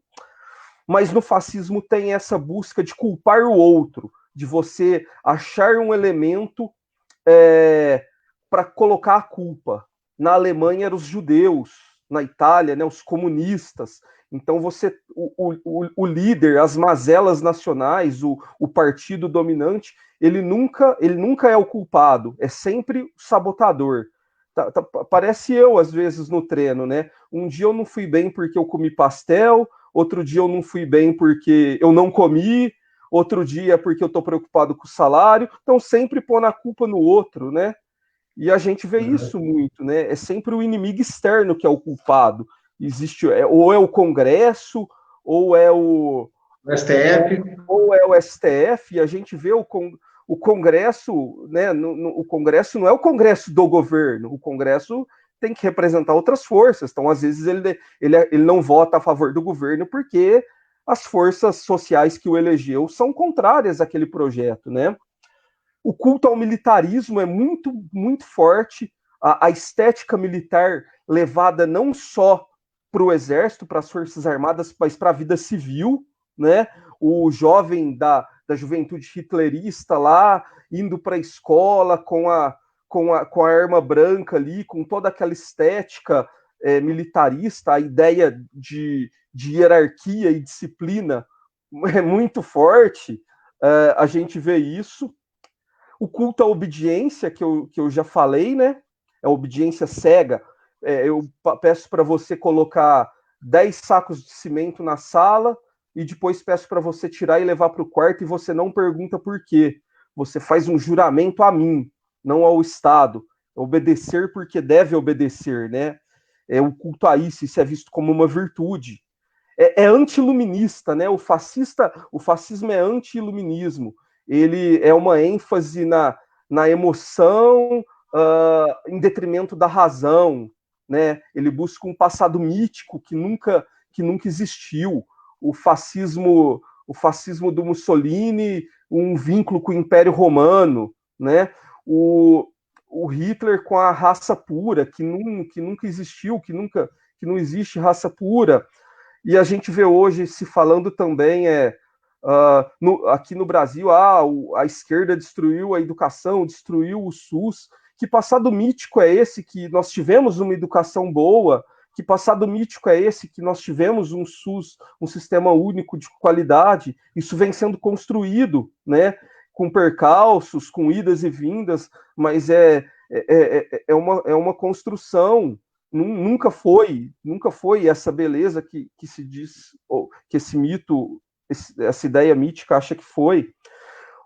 Mas no fascismo tem essa busca de culpar o outro, de você achar um elemento para colocar a culpa. Na Alemanha eram os judeus, na Itália, né, os comunistas. Então o líder, as mazelas nacionais, o partido dominante, ele nunca é o culpado, é sempre o sabotador. Parece eu, às vezes, no treino, né? Um dia eu não fui bem porque eu comi pastel, outro dia eu não fui bem porque eu não comi, outro dia porque eu estou preocupado com o salário. Então, sempre pôr a culpa no outro, né? E a gente vê isso muito, né? É sempre o inimigo externo que é o culpado. Existe, ou é o Congresso, ou é o STF. Ou é o STF, e a gente vê o Congresso, né? O Congresso não é o Congresso do governo, o Congresso tem que representar outras forças. Então, às vezes, ele não vota a favor do governo porque as forças sociais que o elegeu são contrárias àquele projeto, né? O culto ao militarismo é muito, muito forte. A estética militar levada não só para o exército, para as forças armadas, mas para a vida civil, né? O jovem da juventude hitlerista lá, indo para a escola com a arma branca ali, com toda aquela estética militarista, a ideia de hierarquia e disciplina é muito forte. A gente vê isso. O culto à obediência, que eu já falei, né? É a obediência cega. Eu peço para você colocar 10 sacos de cimento na sala e depois peço para você tirar e levar para o quarto e você não pergunta por quê. Você faz um juramento a mim, não ao Estado. Obedecer porque deve obedecer, né? O culto a isso é visto como uma virtude. É anti-iluminista, né? O fascismo é anti-iluminismo. Ele é uma ênfase na emoção em detrimento da razão, né? Ele busca um passado mítico que nunca existiu. O fascismo do Mussolini, um vínculo com o Império Romano, né? O Hitler com a raça pura, que nunca existiu, que não existe raça pura. E a gente vê hoje se falando também aqui no Brasil, a esquerda destruiu a educação, destruiu o SUS. Que passado mítico é esse que nós tivemos uma educação boa? Que passado mítico é esse que nós tivemos um SUS, um sistema único de qualidade? Isso vem sendo construído, né? Com percalços, com idas e vindas, mas é uma construção. Nunca foi essa beleza que se diz, que esse mito, essa ideia mítica acha que foi.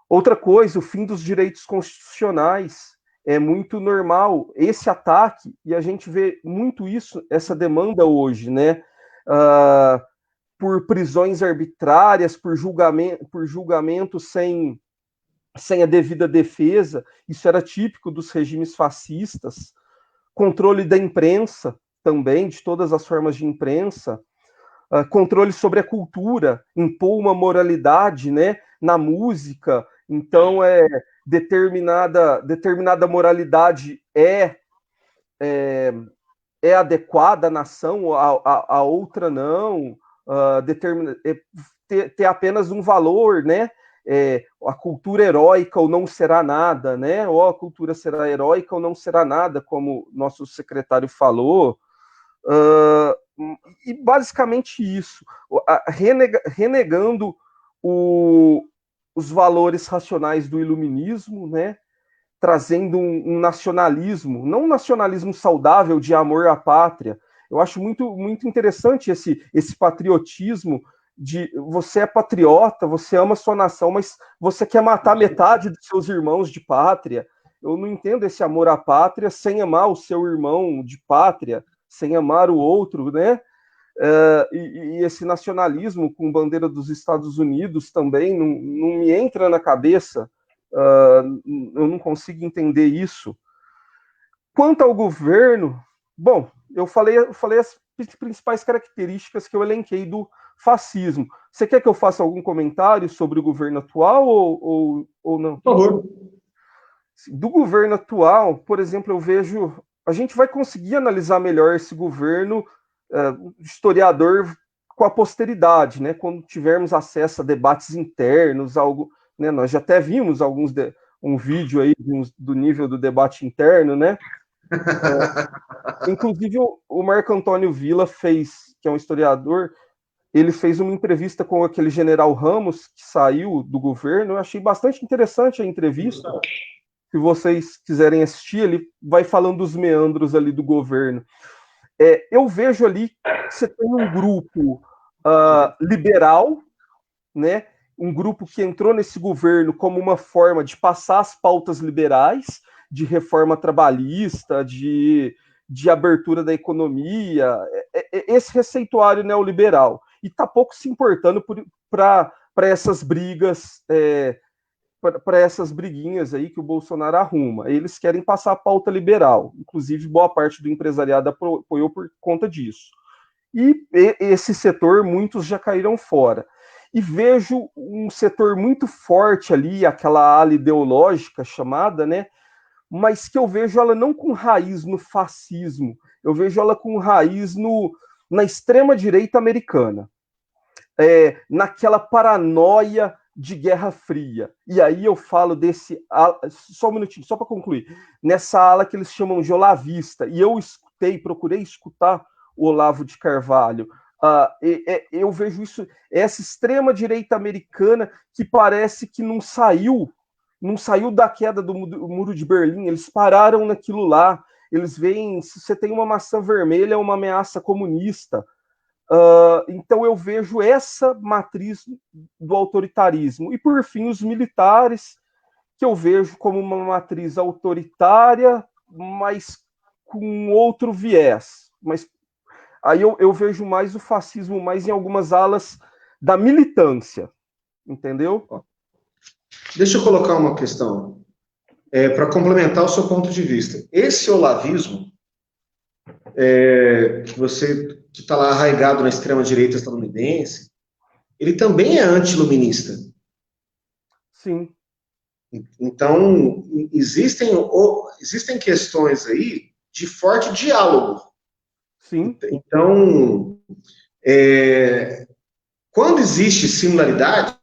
Outra coisa, o fim dos direitos constitucionais. É muito normal esse ataque, e a gente vê muito isso, essa demanda hoje, né? Por prisões arbitrárias, por julgamento sem a devida defesa. Isso era típico dos regimes fascistas. Controle da imprensa também, de todas as formas de imprensa, controle sobre a cultura, impor uma moralidade, né, na música. Então, determinada moralidade é adequada à nação, a outra não, ter apenas um valor, né? a cultura heróica ou não será nada, né? Ou a cultura será heróica ou não será nada, como nosso secretário falou. E basicamente isso, renegando os valores racionais do iluminismo, né? Trazendo um nacionalismo, não um nacionalismo saudável de amor à pátria. Eu acho muito interessante esse patriotismo de você é patriota, você ama sua nação, mas você quer matar metade dos seus irmãos de pátria. Eu não entendo esse amor à pátria sem amar o seu irmão de pátria, sem amar o outro, né? E esse nacionalismo com bandeira dos Estados Unidos também não me entra na cabeça. Eu não consigo entender isso. Quanto ao governo, bom, eu falei as principais características que eu elenquei do fascismo. Você quer que eu faça algum comentário sobre o governo atual ou não? Por favor. Do governo atual, por exemplo, eu vejo. A gente vai conseguir analisar melhor esse governo, historiador, com a posteridade, né? Quando tivermos acesso a debates internos, algo. Né, nós já até vimos um vídeo aí do nível do debate interno, né? Inclusive o Marco Antônio Villa fez, que é um historiador, ele fez uma entrevista com aquele general Ramos, que saiu do governo. Eu achei bastante interessante a entrevista. Se vocês quiserem assistir, ele vai falando dos meandros ali do governo. Eu vejo ali que você tem um grupo liberal, né? Um grupo que entrou nesse governo como uma forma de passar as pautas liberais, de reforma trabalhista, de abertura da economia, esse receituário neoliberal. E está pouco se importando para essas brigas, para essas briguinhas aí que o Bolsonaro arruma. Eles querem passar a pauta liberal. Inclusive, boa parte do empresariado apoiou por conta disso. E esse setor, muitos já caíram fora. E vejo um setor muito forte ali, aquela ala ideológica chamada, né? Mas que eu vejo ela não com raiz no fascismo, eu vejo ela com raiz na extrema-direita americana, naquela paranoia de Guerra Fria. E aí eu falo desse... Só um minutinho, só para concluir. Nessa ala que eles chamam de olavista. E eu procurei escutar o Olavo de Carvalho. Eu vejo isso, essa extrema-direita americana que parece que não saiu da queda do Muro de Berlim, eles pararam naquilo lá, eles veem, se você tem uma maçã vermelha, é uma ameaça comunista. Então eu vejo essa matriz do autoritarismo. E por fim, os militares, que eu vejo como uma matriz autoritária, mas com outro viés. Mas aí eu vejo mais o fascismo, mais em algumas alas da militância, entendeu? Deixa eu colocar uma questão para complementar o seu ponto de vista. Esse olavismo, que está lá arraigado na extrema-direita estadunidense, ele também é anti-iluminista. Sim. Então, existem questões aí de forte diálogo. Sim. Então, quando existe similaridade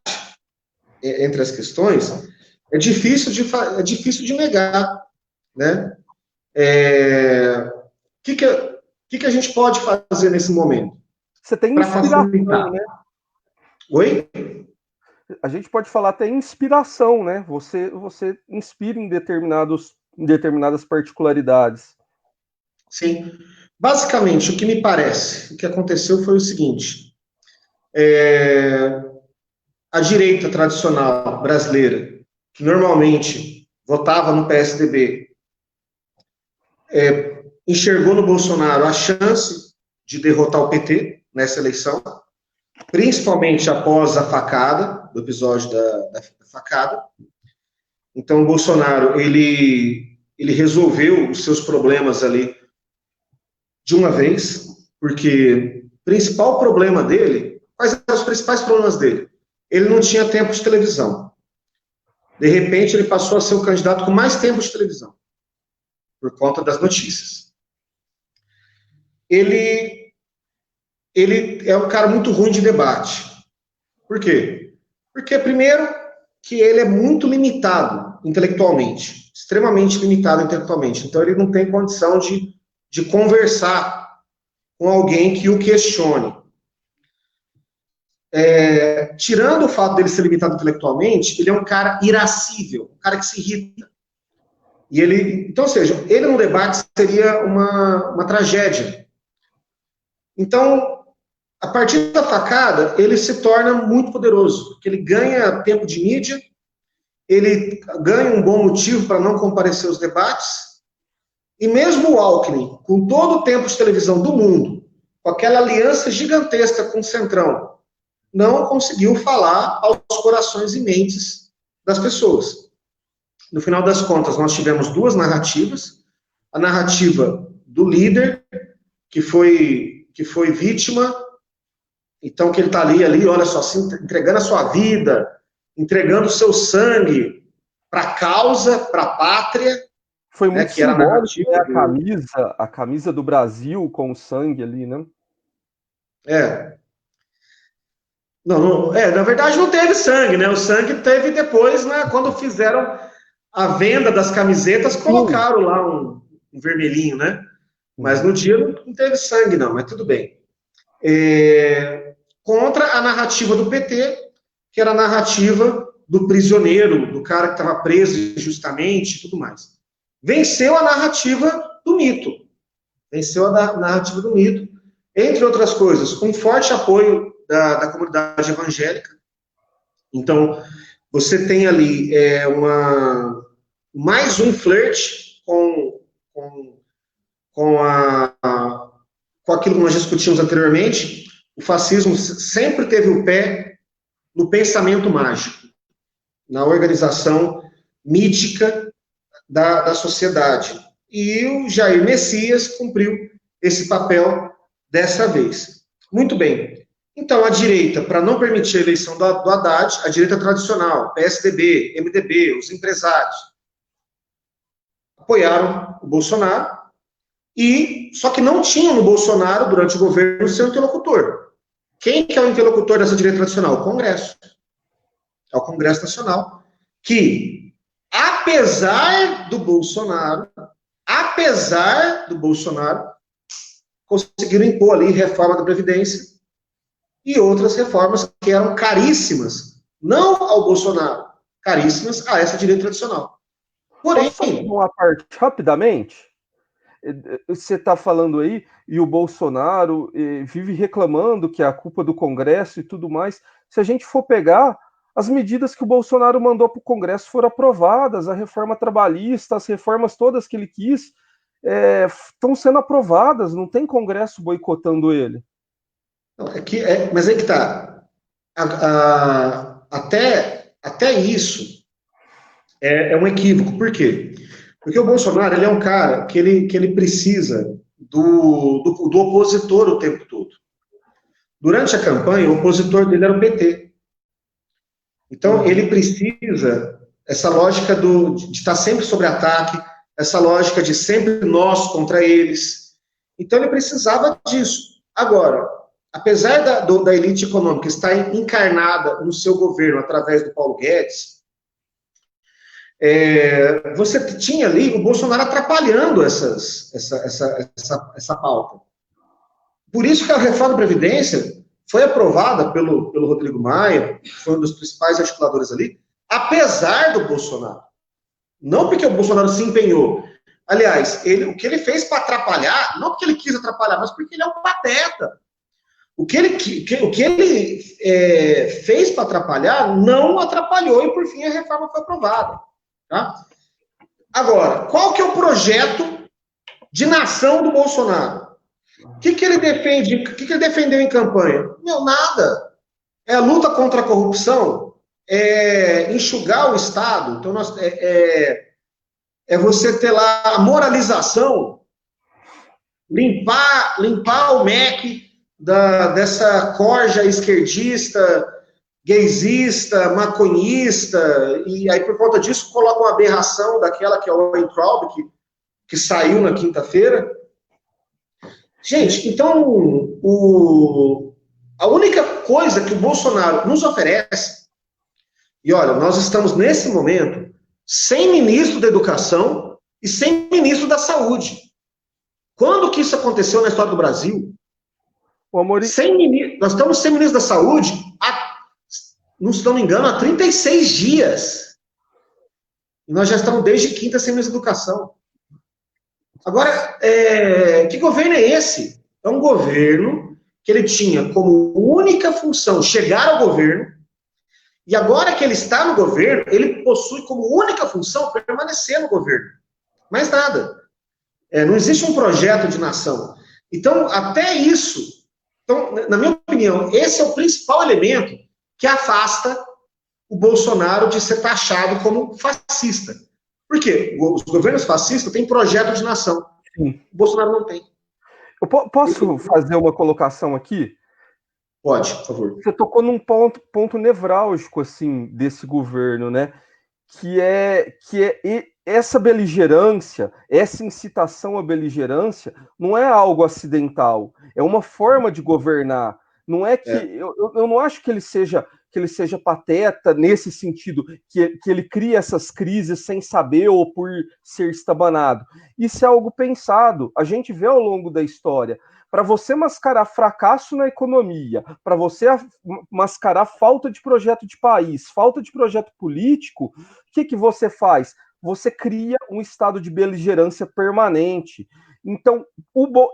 entre as questões, é difícil de negar, né? O que a gente pode fazer nesse momento? Você tem inspiração, né? Oi? A gente pode falar até inspiração, né? Você inspira em determinadas particularidades. Sim. Basicamente, o que me parece, o que aconteceu foi o seguinte: a direita tradicional brasileira, que normalmente votava no PSDB, enxergou no Bolsonaro a chance de derrotar o PT nessa eleição, principalmente após a facada, do episódio da facada. Então, o Bolsonaro, ele resolveu os seus problemas ali de uma vez, porque o principal problema dele, quais eram os principais problemas dele? Ele não tinha tempo de televisão. De repente, ele passou a ser o candidato com mais tempo de televisão, por conta das notícias. Ele é um cara muito ruim de debate. Por quê? Porque, primeiro, que ele é muito limitado intelectualmente, extremamente limitado intelectualmente. Então, ele não tem condição de conversar com alguém que o questione. Tirando o fato dele ser limitado intelectualmente, ele é um cara irascível, um cara que se irrita. E ele, então, ou seja, ele no debate seria uma tragédia. Então, a partir da facada, ele se torna muito poderoso, porque ele ganha tempo de mídia, ele ganha um bom motivo para não comparecer aos debates, e mesmo o Alckmin, com todo o tempo de televisão do mundo, com aquela aliança gigantesca com o Centrão, não conseguiu falar aos corações e mentes das pessoas. No final das contas, nós tivemos duas narrativas. A narrativa do líder, que foi vítima, então que ele está ali, olha só, assim, entregando a sua vida, entregando o seu sangue para a causa, para a pátria. Foi muito que simbólico, era a camisa do Brasil com o sangue ali, né? Na verdade não teve sangue, né? O sangue teve depois, né, quando fizeram a venda das camisetas, colocaram lá um vermelhinho, né? Mas no dia não teve sangue, não, mas tudo bem. Contra a narrativa do PT, que era a narrativa do prisioneiro, do cara que estava preso injustamente e tudo mais. Venceu a narrativa do mito. Venceu a narrativa do mito, entre outras coisas, com forte apoio da comunidade evangélica. Então, você tem ali mais um flerte com aquilo que nós discutimos anteriormente. O fascismo sempre teve o pé no pensamento mágico, na organização mítica da sociedade. E o Jair Messias cumpriu esse papel dessa vez. Muito bem. Então, a direita, para não permitir a eleição do Haddad, a direita tradicional, PSDB, MDB, os empresários, apoiaram o Bolsonaro, só que não tinham no Bolsonaro, durante o governo, seu interlocutor. Quem que é o interlocutor dessa direita tradicional? O Congresso. É o Congresso Nacional, que, apesar do Bolsonaro, conseguiram impor ali reforma da Previdência e outras reformas que eram caríssimas, não ao Bolsonaro, caríssimas a essa direita tradicional. Porém... Posso fazer uma parte rapidamente? Você está falando aí, e o Bolsonaro vive reclamando que é a culpa do Congresso e tudo mais. Se a gente for pegar, as medidas que o Bolsonaro mandou para o Congresso foram aprovadas, a reforma trabalhista, as reformas todas que ele quis, estão sendo aprovadas, não tem Congresso boicotando ele. Mas é que tá. Até isso é um equívoco. Por quê? Porque o Bolsonaro, ele é um cara que ele precisa do opositor o tempo todo. Durante a campanha, o opositor dele era o PT. Então, ele precisa essa lógica de estar sempre sob ataque, essa lógica de sempre nós contra eles. Então, ele precisava disso. Agora, apesar da elite econômica estar encarnada no seu governo através do Paulo Guedes, você tinha ali o Bolsonaro atrapalhando essa pauta. Por isso que a reforma da Previdência foi aprovada pelo Rodrigo Maia, que foi um dos principais articuladores ali, apesar do Bolsonaro. Não porque o Bolsonaro se empenhou. Aliás, o que ele fez para atrapalhar, não porque ele quis atrapalhar, mas porque ele é um pateta. O que ele fez para atrapalhar, não atrapalhou, e por fim a reforma foi aprovada. Tá? Agora, qual que é o projeto de nação do Bolsonaro? O que ele defende? O que ele defendeu em campanha? Não, nada. É a luta contra a corrupção, é enxugar o Estado. Então, você ter lá a moralização, limpar o MEC dessa corja esquerdista, gaysista, maconhista, e aí por conta disso coloca uma aberração daquela que é o Weintraub, que saiu na quinta-feira. Gente, então, a única coisa que o Bolsonaro nos oferece E olha, nós estamos nesse momento sem ministro da Educação e sem ministro da Saúde. Quando que isso aconteceu na história do Brasil? Nós estamos sem ministro da Saúde, não se não me engano, há 36 dias. E nós já estamos desde quinta sem ministro da Educação. Agora, que governo é esse? É um governo que ele tinha como única função chegar ao governo, e agora que ele está no governo, ele possui como única função permanecer no governo. Mais nada. Não existe um projeto de nação. Então, até isso, na minha opinião, esse é o principal elemento que afasta o Bolsonaro de ser taxado como fascista. Por quê? Os governos fascistas têm projeto de nação. Sim. O Bolsonaro não tem. Eu posso fazer uma colocação aqui? Pode, por favor. Você tocou num ponto nevrálgico, assim, desse governo, né? Que é essa beligerância, essa incitação à beligerância, não é algo acidental, é uma forma de governar. Não é que eu não acho que ele seja pateta nesse sentido, que ele cria essas crises sem saber ou por ser estabanado. Isso é algo pensado. A gente vê ao longo da história. Para você mascarar fracasso na economia, para você mascarar falta de projeto de país, falta de projeto político, o que você faz? Você cria um estado de beligerância permanente. Então,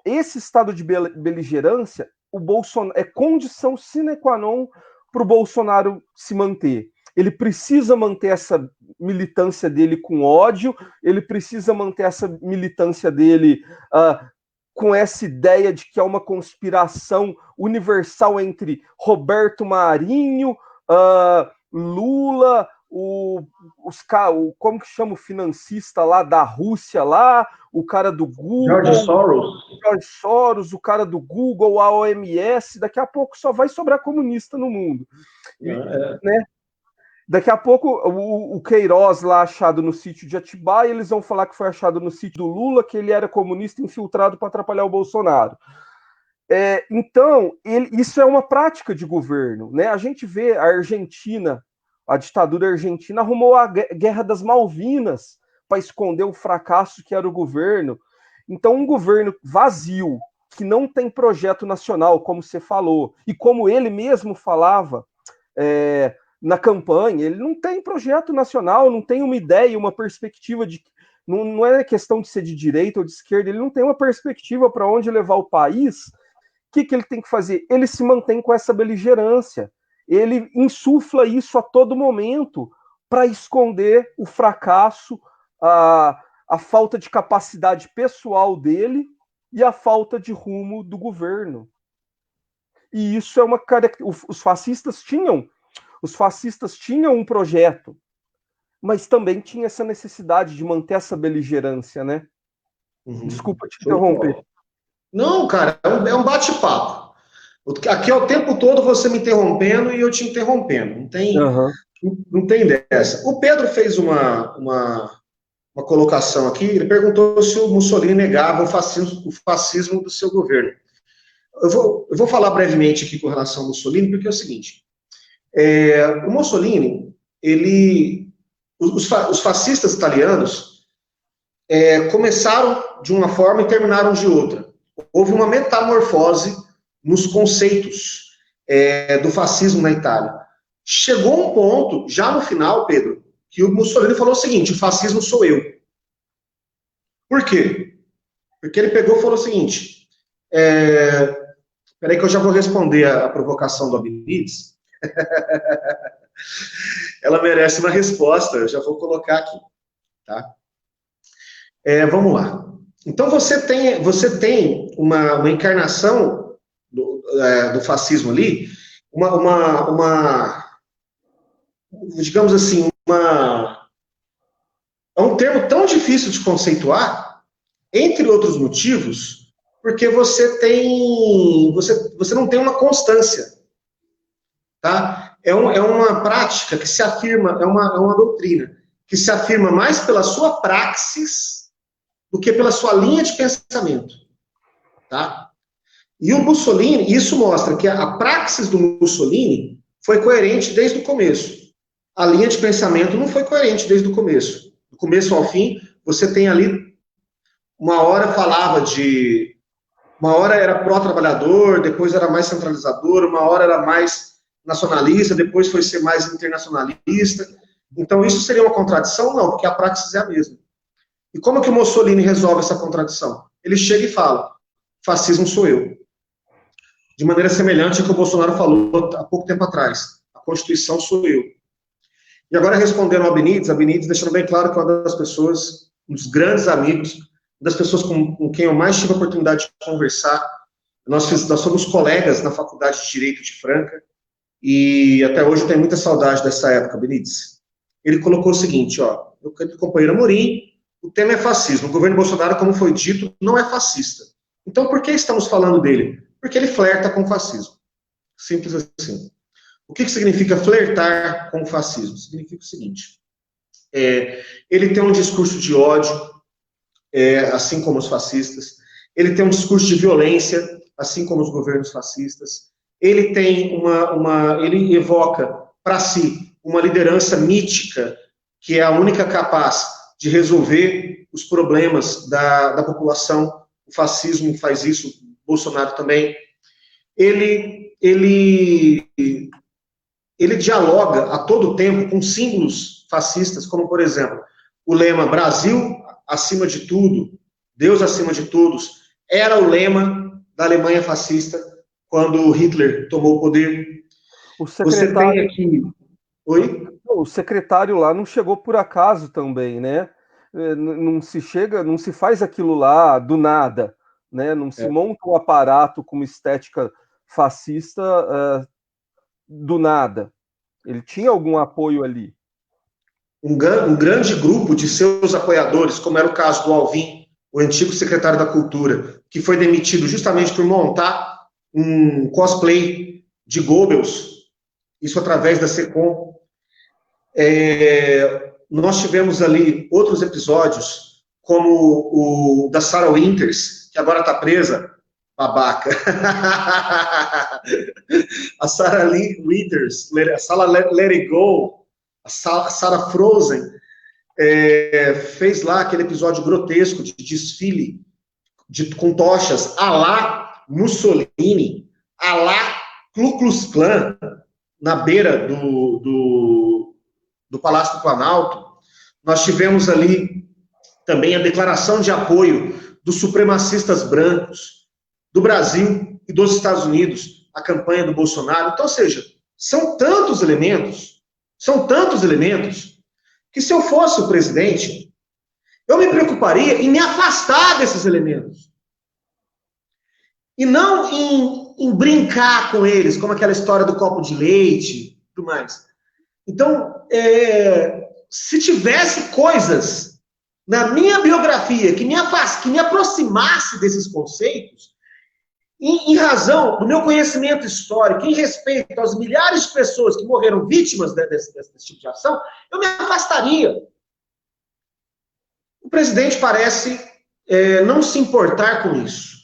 esse estado de beligerância, o Bolsonaro é condição sine qua non para o Bolsonaro se manter. Ele precisa manter essa militância dele com ódio, ele precisa manter essa militância dele com essa ideia de que é uma conspiração universal entre Roberto Marinho, Lula, como que chama o financista lá da Rússia lá, o cara do Google, George Soros, o cara do Google, a OMS, daqui a pouco só vai sobrar comunista no mundo. Né? Daqui a pouco o Queiroz lá achado no sítio de Atibaia, eles vão falar que foi achado no sítio do Lula, que ele era comunista infiltrado para atrapalhar o Bolsonaro. Então, isso é uma prática de governo. Né? A gente vê a Argentina, a ditadura argentina arrumou a Guerra das Malvinas para esconder o fracasso que era o governo. Então, um governo vazio, que não tem projeto nacional, como você falou, e como ele mesmo falava na campanha, ele não tem projeto nacional, não tem uma ideia, uma perspectiva de... Não é questão de ser de direita ou de esquerda, ele não tem uma perspectiva para onde levar o país. O que ele tem que fazer? Ele se mantém com essa beligerância. Ele insufla isso a todo momento para esconder o fracasso, a falta de capacidade pessoal dele e a falta de rumo do governo. E isso é uma característica. Os fascistas tinham um projeto, mas também tinha essa necessidade de manter essa beligerância, né? Desculpa te interromper. Não, cara, é um bate-papo. Aqui é o tempo todo você me interrompendo e eu te interrompendo. Não tem dessa. O Pedro fez uma colocação aqui, ele perguntou se o Mussolini negava o fascismo do seu governo. Eu vou falar brevemente aqui com relação ao Mussolini, porque é o seguinte, o Mussolini, os fascistas italianos começaram de uma forma e terminaram de outra. Houve uma metamorfose nos conceitos do fascismo na Itália. Chegou um ponto, já no final, Pedro, que o Mussolini falou o seguinte: o fascismo sou eu. Por quê? Porque ele pegou e falou o seguinte, peraí que eu já vou responder a provocação do Abinides. Ela merece uma resposta, eu já vou colocar aqui, tá? Vamos lá. Então você tem uma encarnação do fascismo ali, digamos assim, é um termo tão difícil de conceituar, entre outros motivos, porque você não tem uma constância, tá? É uma prática que se afirma, é uma doutrina, que se afirma mais pela sua praxis do que pela sua linha de pensamento, tá? E o Mussolini, isso mostra que a praxis do Mussolini foi coerente desde o começo. a linha de pensamento não foi coerente desde o começo. Do começo ao fim, você tem ali, uma hora era pró-trabalhador, depois era mais centralizador, uma hora era mais nacionalista, depois foi ser mais internacionalista. Então, isso seria uma contradição? Não, porque a praxis é a mesma. E como que o Mussolini resolve essa contradição? Ele chega e fala, fascismo sou eu. De maneira semelhante ao que o Bolsonaro falou há pouco tempo atrás, a Constituição sou eu. E agora, respondendo ao Benítez deixando bem claro que é uma das pessoas, um dos grandes amigos, uma das pessoas com quem eu mais tive a oportunidade de conversar. Nós somos colegas na Faculdade de Direito de Franca, e até hoje eu tenho muita saudade dessa época, Benítez. Ele colocou o seguinte, ó, meu companheiro Amorim, o tema é fascismo. O governo Bolsonaro, como foi dito, não é fascista. Então, por que estamos falando dele? Porque ele flerta com o fascismo. Simples assim. O que significa flertar com o fascismo? Significa o seguinte, ele tem um discurso de ódio, assim como os fascistas, ele tem um discurso de violência, assim como os governos fascistas, ele tem ele evoca para si uma liderança mítica, que é a única capaz de resolver os problemas da população. O fascismo faz isso, o Bolsonaro também. Ele dialoga a todo tempo com símbolos fascistas, como, por exemplo, o lema Brasil acima de tudo, Deus acima de todos, era o lema da Alemanha fascista quando Hitler tomou o poder. O secretário... Você tem aqui... Oi? O secretário lá não chegou por acaso também, né? Não se faz aquilo lá do nada, né? Não se monta um aparato com uma estética fascista do nada. Ele tinha algum apoio ali. Um grande grupo de seus apoiadores, como era o caso do Alvim, o antigo secretário da Cultura, que foi demitido justamente por montar um cosplay de Goebbels, isso através da SECOM. Nós tivemos ali outros episódios, como o da Sarah Winters, que agora está presa, babaca. A Sarah Winters, a Sarah Let It Go, a Sarah Frozen, fez lá aquele episódio grotesco de desfile com tochas à la Mussolini, à la Ku Klux Klan, na beira do Palácio do Planalto. Nós tivemos ali também a declaração de apoio dos supremacistas brancos do Brasil e dos Estados Unidos, a campanha do Bolsonaro. Então, ou seja, são tantos elementos, que se eu fosse o presidente, eu me preocuparia em me afastar desses elementos. E não em brincar com eles, como aquela história do copo de leite e tudo mais. Então, se tivesse coisas na minha biografia que me aproximasse desses conceitos, em razão do meu conhecimento histórico, em respeito às milhares de pessoas que morreram vítimas desse tipo de ação, eu me afastaria. O presidente parece não se importar com isso.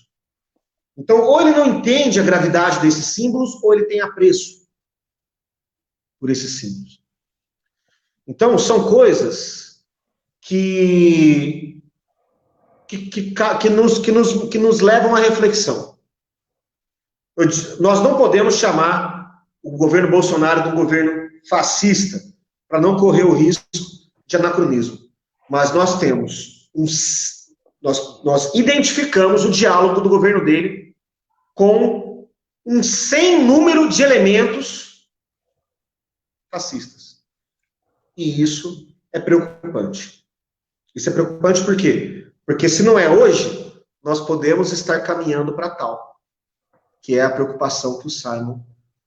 Então, ou ele não entende a gravidade desses símbolos, ou ele tem apreço por esses símbolos. Então, são coisas que nos levam à reflexão. Nós não podemos chamar o governo Bolsonaro de um governo fascista, para não correr o risco de anacronismo. Mas nós temos nós identificamos o diálogo do governo dele com um sem número de elementos fascistas. E isso é preocupante. Isso é preocupante por quê? Porque se não é hoje, nós podemos estar caminhando para tal, que é a preocupação que o Simon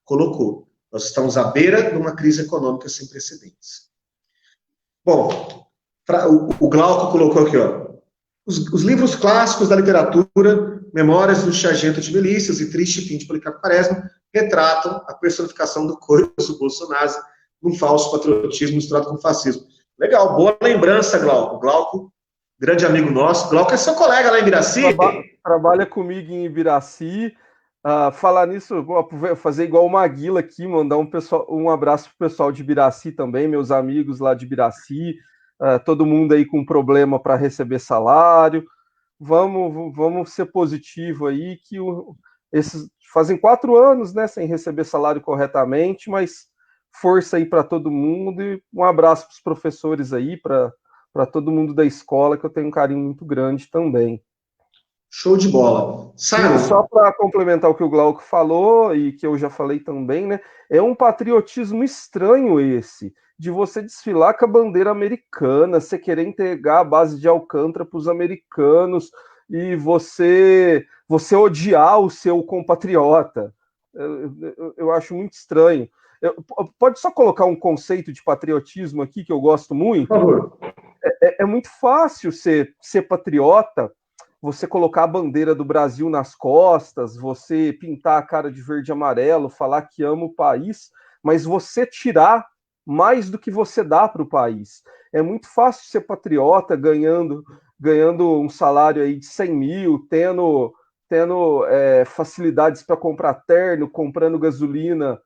colocou. Nós estamos à beira de uma crise econômica sem precedentes. Bom, o Glauco colocou aqui, ó, os livros clássicos da literatura, Memórias do Sargento de Milícias e Triste Fim de Policarpo Quaresma, retratam a personificação do coiso Bolsonaro num falso patriotismo misturado com fascismo. Legal, boa lembrança, Glauco. Glauco, grande amigo nosso. Glauco é seu colega lá em Ibiraci? Trabalha comigo em Ibiraci. Falar nisso, vou fazer igual o Maguila aqui, mandar um abraço pro pessoal de Biraci também, meus amigos lá de Biraci, todo mundo aí com problema para receber salário. Vamos ser positivo aí, que esses fazem 4 anos, né, sem receber salário corretamente, mas força aí para todo mundo e um abraço para os professores aí, para todo mundo da escola, que eu tenho um carinho muito grande também. Show de bola. E só para complementar o que o Glauco falou, e que eu já falei também, né? É um patriotismo estranho esse, de você desfilar com a bandeira americana, você querer entregar a base de Alcântara para os americanos e você odiar o seu compatriota. Eu acho muito estranho. Pode só colocar um conceito de patriotismo aqui que eu gosto muito? Por favor. É muito fácil ser patriota, você colocar a bandeira do Brasil nas costas, você pintar a cara de verde e amarelo, falar que ama o país, mas você tirar mais do que você dá para o país. É muito fácil ser patriota ganhando um salário aí de 100 mil, tendo facilidades para comprar terno, comprando gasolina,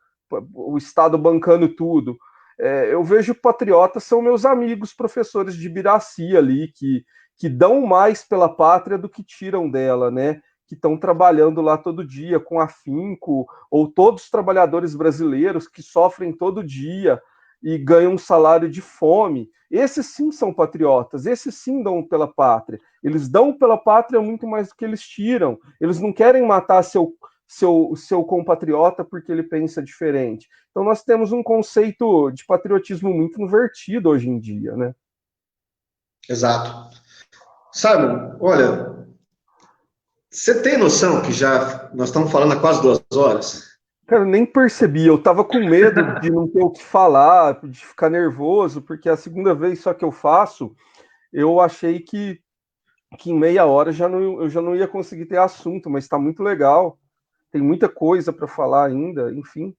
o Estado bancando tudo. Eu vejo patriotas são meus amigos professores de Biraci ali, que dão mais pela pátria do que tiram dela, né? Que estão trabalhando lá todo dia com afinco, ou todos os trabalhadores brasileiros que sofrem todo dia e ganham um salário de fome. Esses sim são patriotas, esses sim dão pela pátria. Eles dão pela pátria muito mais do que eles tiram. Eles não querem matar seu compatriota porque ele pensa diferente. Então nós temos um conceito de patriotismo muito invertido hoje em dia, né? Exato. Simon, olha, você tem noção que já nós estamos falando há quase 2 horas? Cara, eu nem percebi, eu tava com medo de não ter o que falar, de ficar nervoso, porque a segunda vez só que eu faço, eu achei que em meia hora eu já não ia conseguir ter assunto, mas tá muito legal, tem muita coisa para falar ainda, enfim.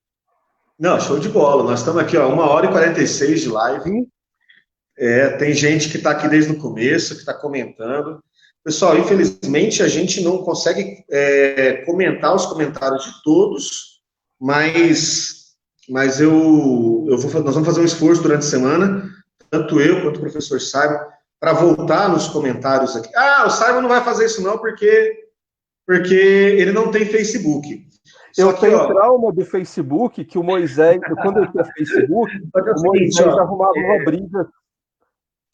Não, show de bola, nós estamos aqui, ó, 1h46 de live. Sim. Tem gente que está aqui desde o começo, que está comentando. Pessoal, infelizmente a gente não consegue comentar os comentários de todos, mas nós vamos fazer um esforço durante a semana, tanto eu quanto o professor Simon, para voltar nos comentários aqui. O Simon não vai fazer isso não, porque ele não tem Facebook. Eu tenho trauma do Facebook, que o Moisés, quando eu tinha Facebook, o Moisés arrumava uma briga.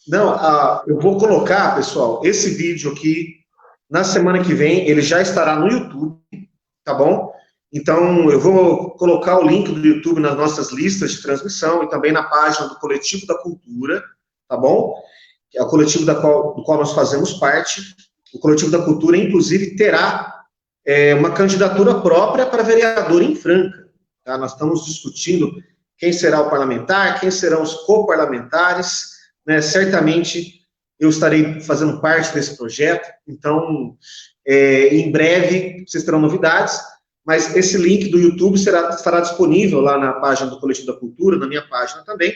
Não, eu vou colocar, pessoal, esse vídeo aqui, na semana que vem, ele já estará no YouTube, tá bom? Então, eu vou colocar o link do YouTube nas nossas listas de transmissão e também na página do Coletivo da Cultura, tá bom? Que é o coletivo do qual nós fazemos parte. O Coletivo da Cultura, inclusive, terá uma candidatura própria para vereador em Franca. Tá? Nós estamos discutindo quem será o parlamentar, quem serão os coparlamentares, né? Certamente eu estarei fazendo parte desse projeto, então, em breve, vocês terão novidades, mas esse link do YouTube estará disponível lá na página do Coletivo da Cultura, na minha página também,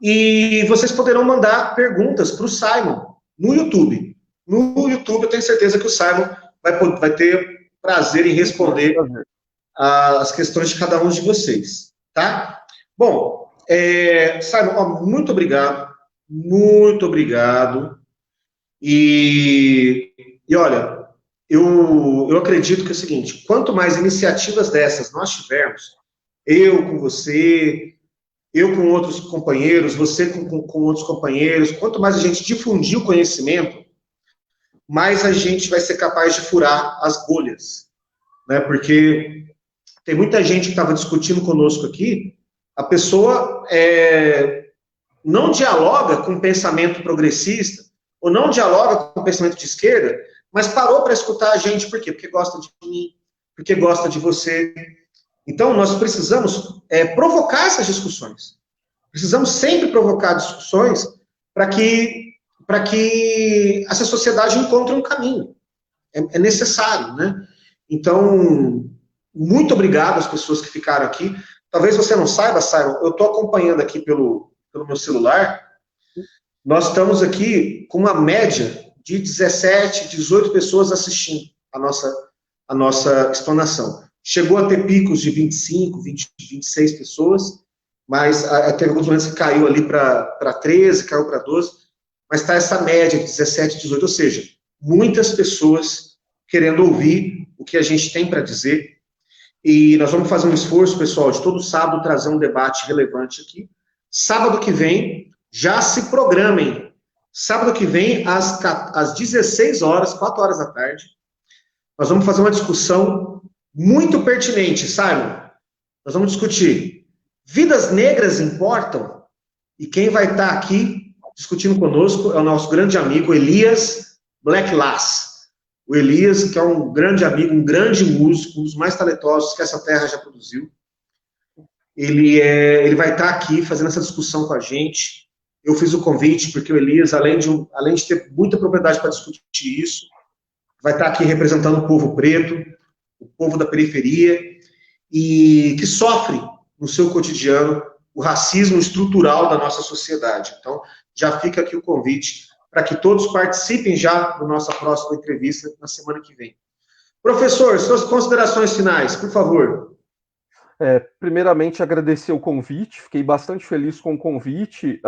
e vocês poderão mandar perguntas para o Simon no YouTube. No YouTube, eu tenho certeza que o Simon vai ter prazer em responder as questões de cada um de vocês, tá? Bom, Simon, muito obrigado, e olha, eu acredito que é o seguinte, quanto mais iniciativas dessas nós tivermos, eu com você, eu com outros companheiros, você com outros companheiros, quanto mais a gente difundir o conhecimento, mais a gente vai ser capaz de furar as bolhas, né? Porque tem muita gente que estava discutindo conosco aqui, a pessoa não dialoga com o pensamento progressista, ou não dialoga com o pensamento de esquerda, mas parou para escutar a gente, por quê? Porque gosta de mim, porque gosta de você. Então, nós precisamos provocar essas discussões. Precisamos sempre provocar discussões para que essa sociedade encontre um caminho. É necessário, né? Então, muito obrigado às pessoas que ficaram aqui. Talvez você não saiba, Simon, eu estou acompanhando aqui pelo meu celular. Nós estamos aqui com uma média de 17, 18 pessoas assistindo a nossa explanação. Chegou a ter picos de 25, 20, 26 pessoas, mas teve alguns momentos que caiu ali para 13, caiu para 12, mas está essa média de 17, 18, ou seja, muitas pessoas querendo ouvir o que a gente tem para dizer, e nós vamos fazer um esforço, pessoal, de todo sábado trazer um debate relevante aqui. Sábado que vem, já se programem. Sábado que vem, às 16 horas, 4 horas da tarde, nós vamos fazer uma discussão muito pertinente, Simon. Nós vamos discutir: vidas negras importam? E quem vai estar aqui discutindo conosco é o nosso grande amigo Elias Blacklas. O Elias, que é um grande amigo, um grande músico, um dos mais talentosos que essa terra já produziu. Ele vai estar aqui fazendo essa discussão com a gente. Eu fiz o convite porque o Elias, além de ter muita propriedade para discutir isso, vai estar aqui representando o povo preto, o povo da periferia, e que sofre no seu cotidiano o racismo estrutural da nossa sociedade. Então, já fica aqui o convite para que todos participem já da nossa próxima entrevista na semana que vem. Professor, suas considerações finais, por favor. Primeiramente, agradecer o convite, fiquei bastante feliz com o convite.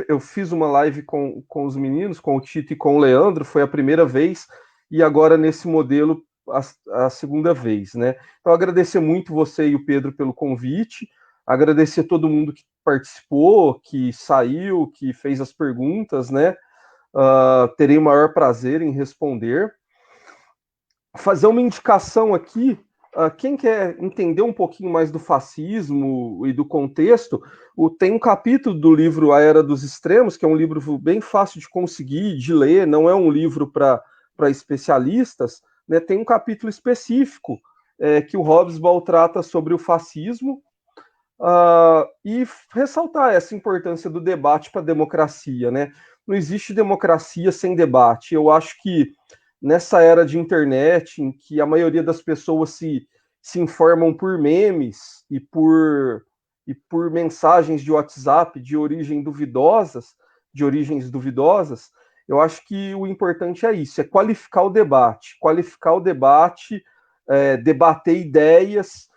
Eu fiz uma live com os meninos, com o Tito e com o Leandro, foi a primeira vez, e agora nesse modelo, a segunda vez, né? Então, agradecer muito você e o Pedro pelo convite, agradecer todo mundo que participou, que saiu, que fez as perguntas, né? Terei o maior prazer em responder. Fazer uma indicação aqui, quem quer entender um pouquinho mais do fascismo e do contexto, tem um capítulo do livro A Era dos Extremos, que é um livro bem fácil de conseguir, de ler, não é um livro para especialistas, né? Tem um capítulo específico que o Hobsbawm trata sobre o fascismo, e ressaltar essa importância do debate para a democracia, né? Não existe democracia sem debate. Eu acho que nessa era de internet, em que a maioria das pessoas se informam por memes e por mensagens de WhatsApp de origens duvidosas, eu acho que o importante é isso, é qualificar o debate, debater ideias,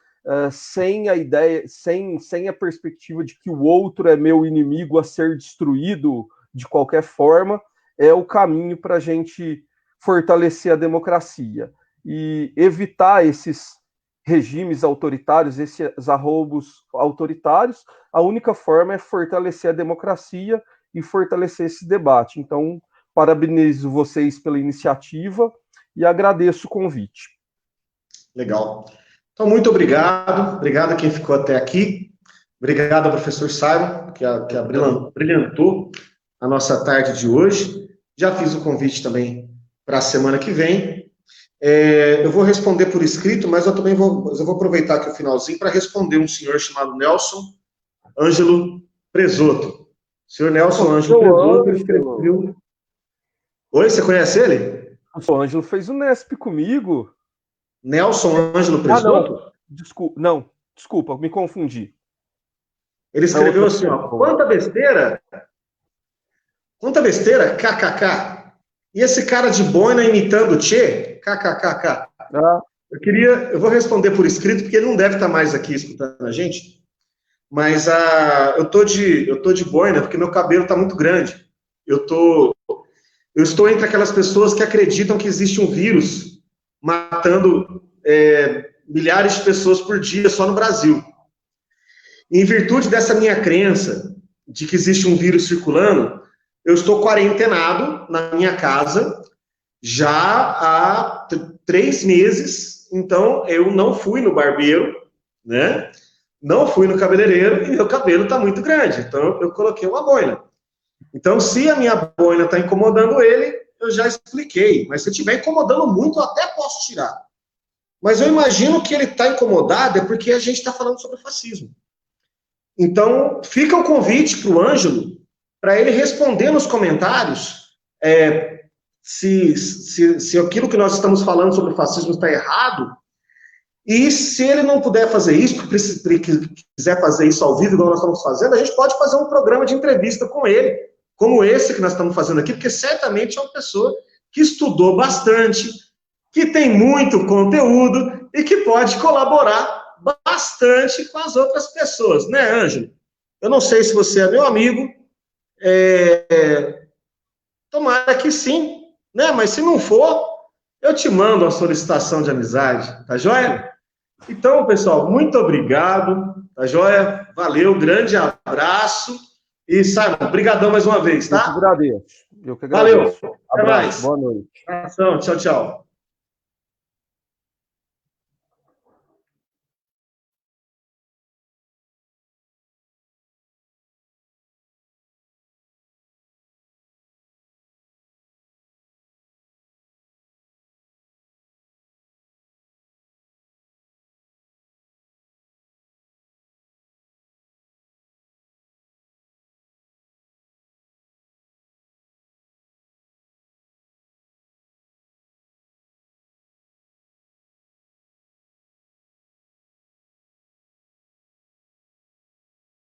sem a perspectiva de que o outro é meu inimigo a ser destruído de qualquer forma, é o caminho para a gente fortalecer a democracia e evitar esses regimes autoritários, esses arroubos autoritários. A única forma é fortalecer a democracia e fortalecer esse debate. Então, parabenizo vocês pela iniciativa e agradeço o convite. Legal. Então, muito obrigado. Obrigado a quem ficou até aqui. Obrigado ao professor Simon, que brilhantou a nossa tarde de hoje. Já fiz o convite também para a semana que vem. Eu vou responder por escrito, mas eu vou aproveitar aqui o finalzinho para responder um senhor chamado Nelson Ângelo Presoto. O senhor Nelson Ângelo Presoto escreveu... Oi, você conhece ele? O Ângelo fez o Nesp comigo. Nelson Ângelo Presoto? Desculpa, me confundi. Ele escreveu assim, ó, quanta besteira, kkk. E esse cara de boina imitando o Tchê, kkkk. Eu vou responder por escrito, porque ele não deve estar mais aqui escutando a gente, mas eu tô de boina, porque meu cabelo está muito grande. Eu estou entre aquelas pessoas que acreditam que existe um vírus matando milhares de pessoas por dia só no Brasil. Em virtude dessa minha crença de que existe um vírus circulando, eu estou quarentenado na minha casa já há 3 meses, então eu não fui no barbeiro, né? Não fui no cabeleireiro e meu cabelo está muito grande, então eu coloquei uma boina. Então, se a minha boina está incomodando ele, eu já expliquei, mas se estiver incomodando muito, eu até posso tirar. Mas eu imagino que ele está incomodado é porque a gente está falando sobre fascismo. Então, fica o convite para o Ângelo, para ele responder nos comentários se aquilo que nós estamos falando sobre o fascismo está errado, e se ele não puder fazer isso, porque quiser fazer isso ao vivo, igual nós estamos fazendo, a gente pode fazer um programa de entrevista com ele, como esse que nós estamos fazendo aqui, porque certamente é uma pessoa que estudou bastante, que tem muito conteúdo e que pode colaborar bastante com as outras pessoas, né, Ângelo? Eu não sei se você é meu amigo, tomara que sim, né? Mas se não for, eu te mando a solicitação de amizade, tá joia? Então, pessoal, muito obrigado, tá joia? Valeu, grande abraço. E, Simon, brigadão mais uma vez, tá? Eu que agradeço. Valeu, até Abraço, mais. boa noite. Abração, tchau, tchau.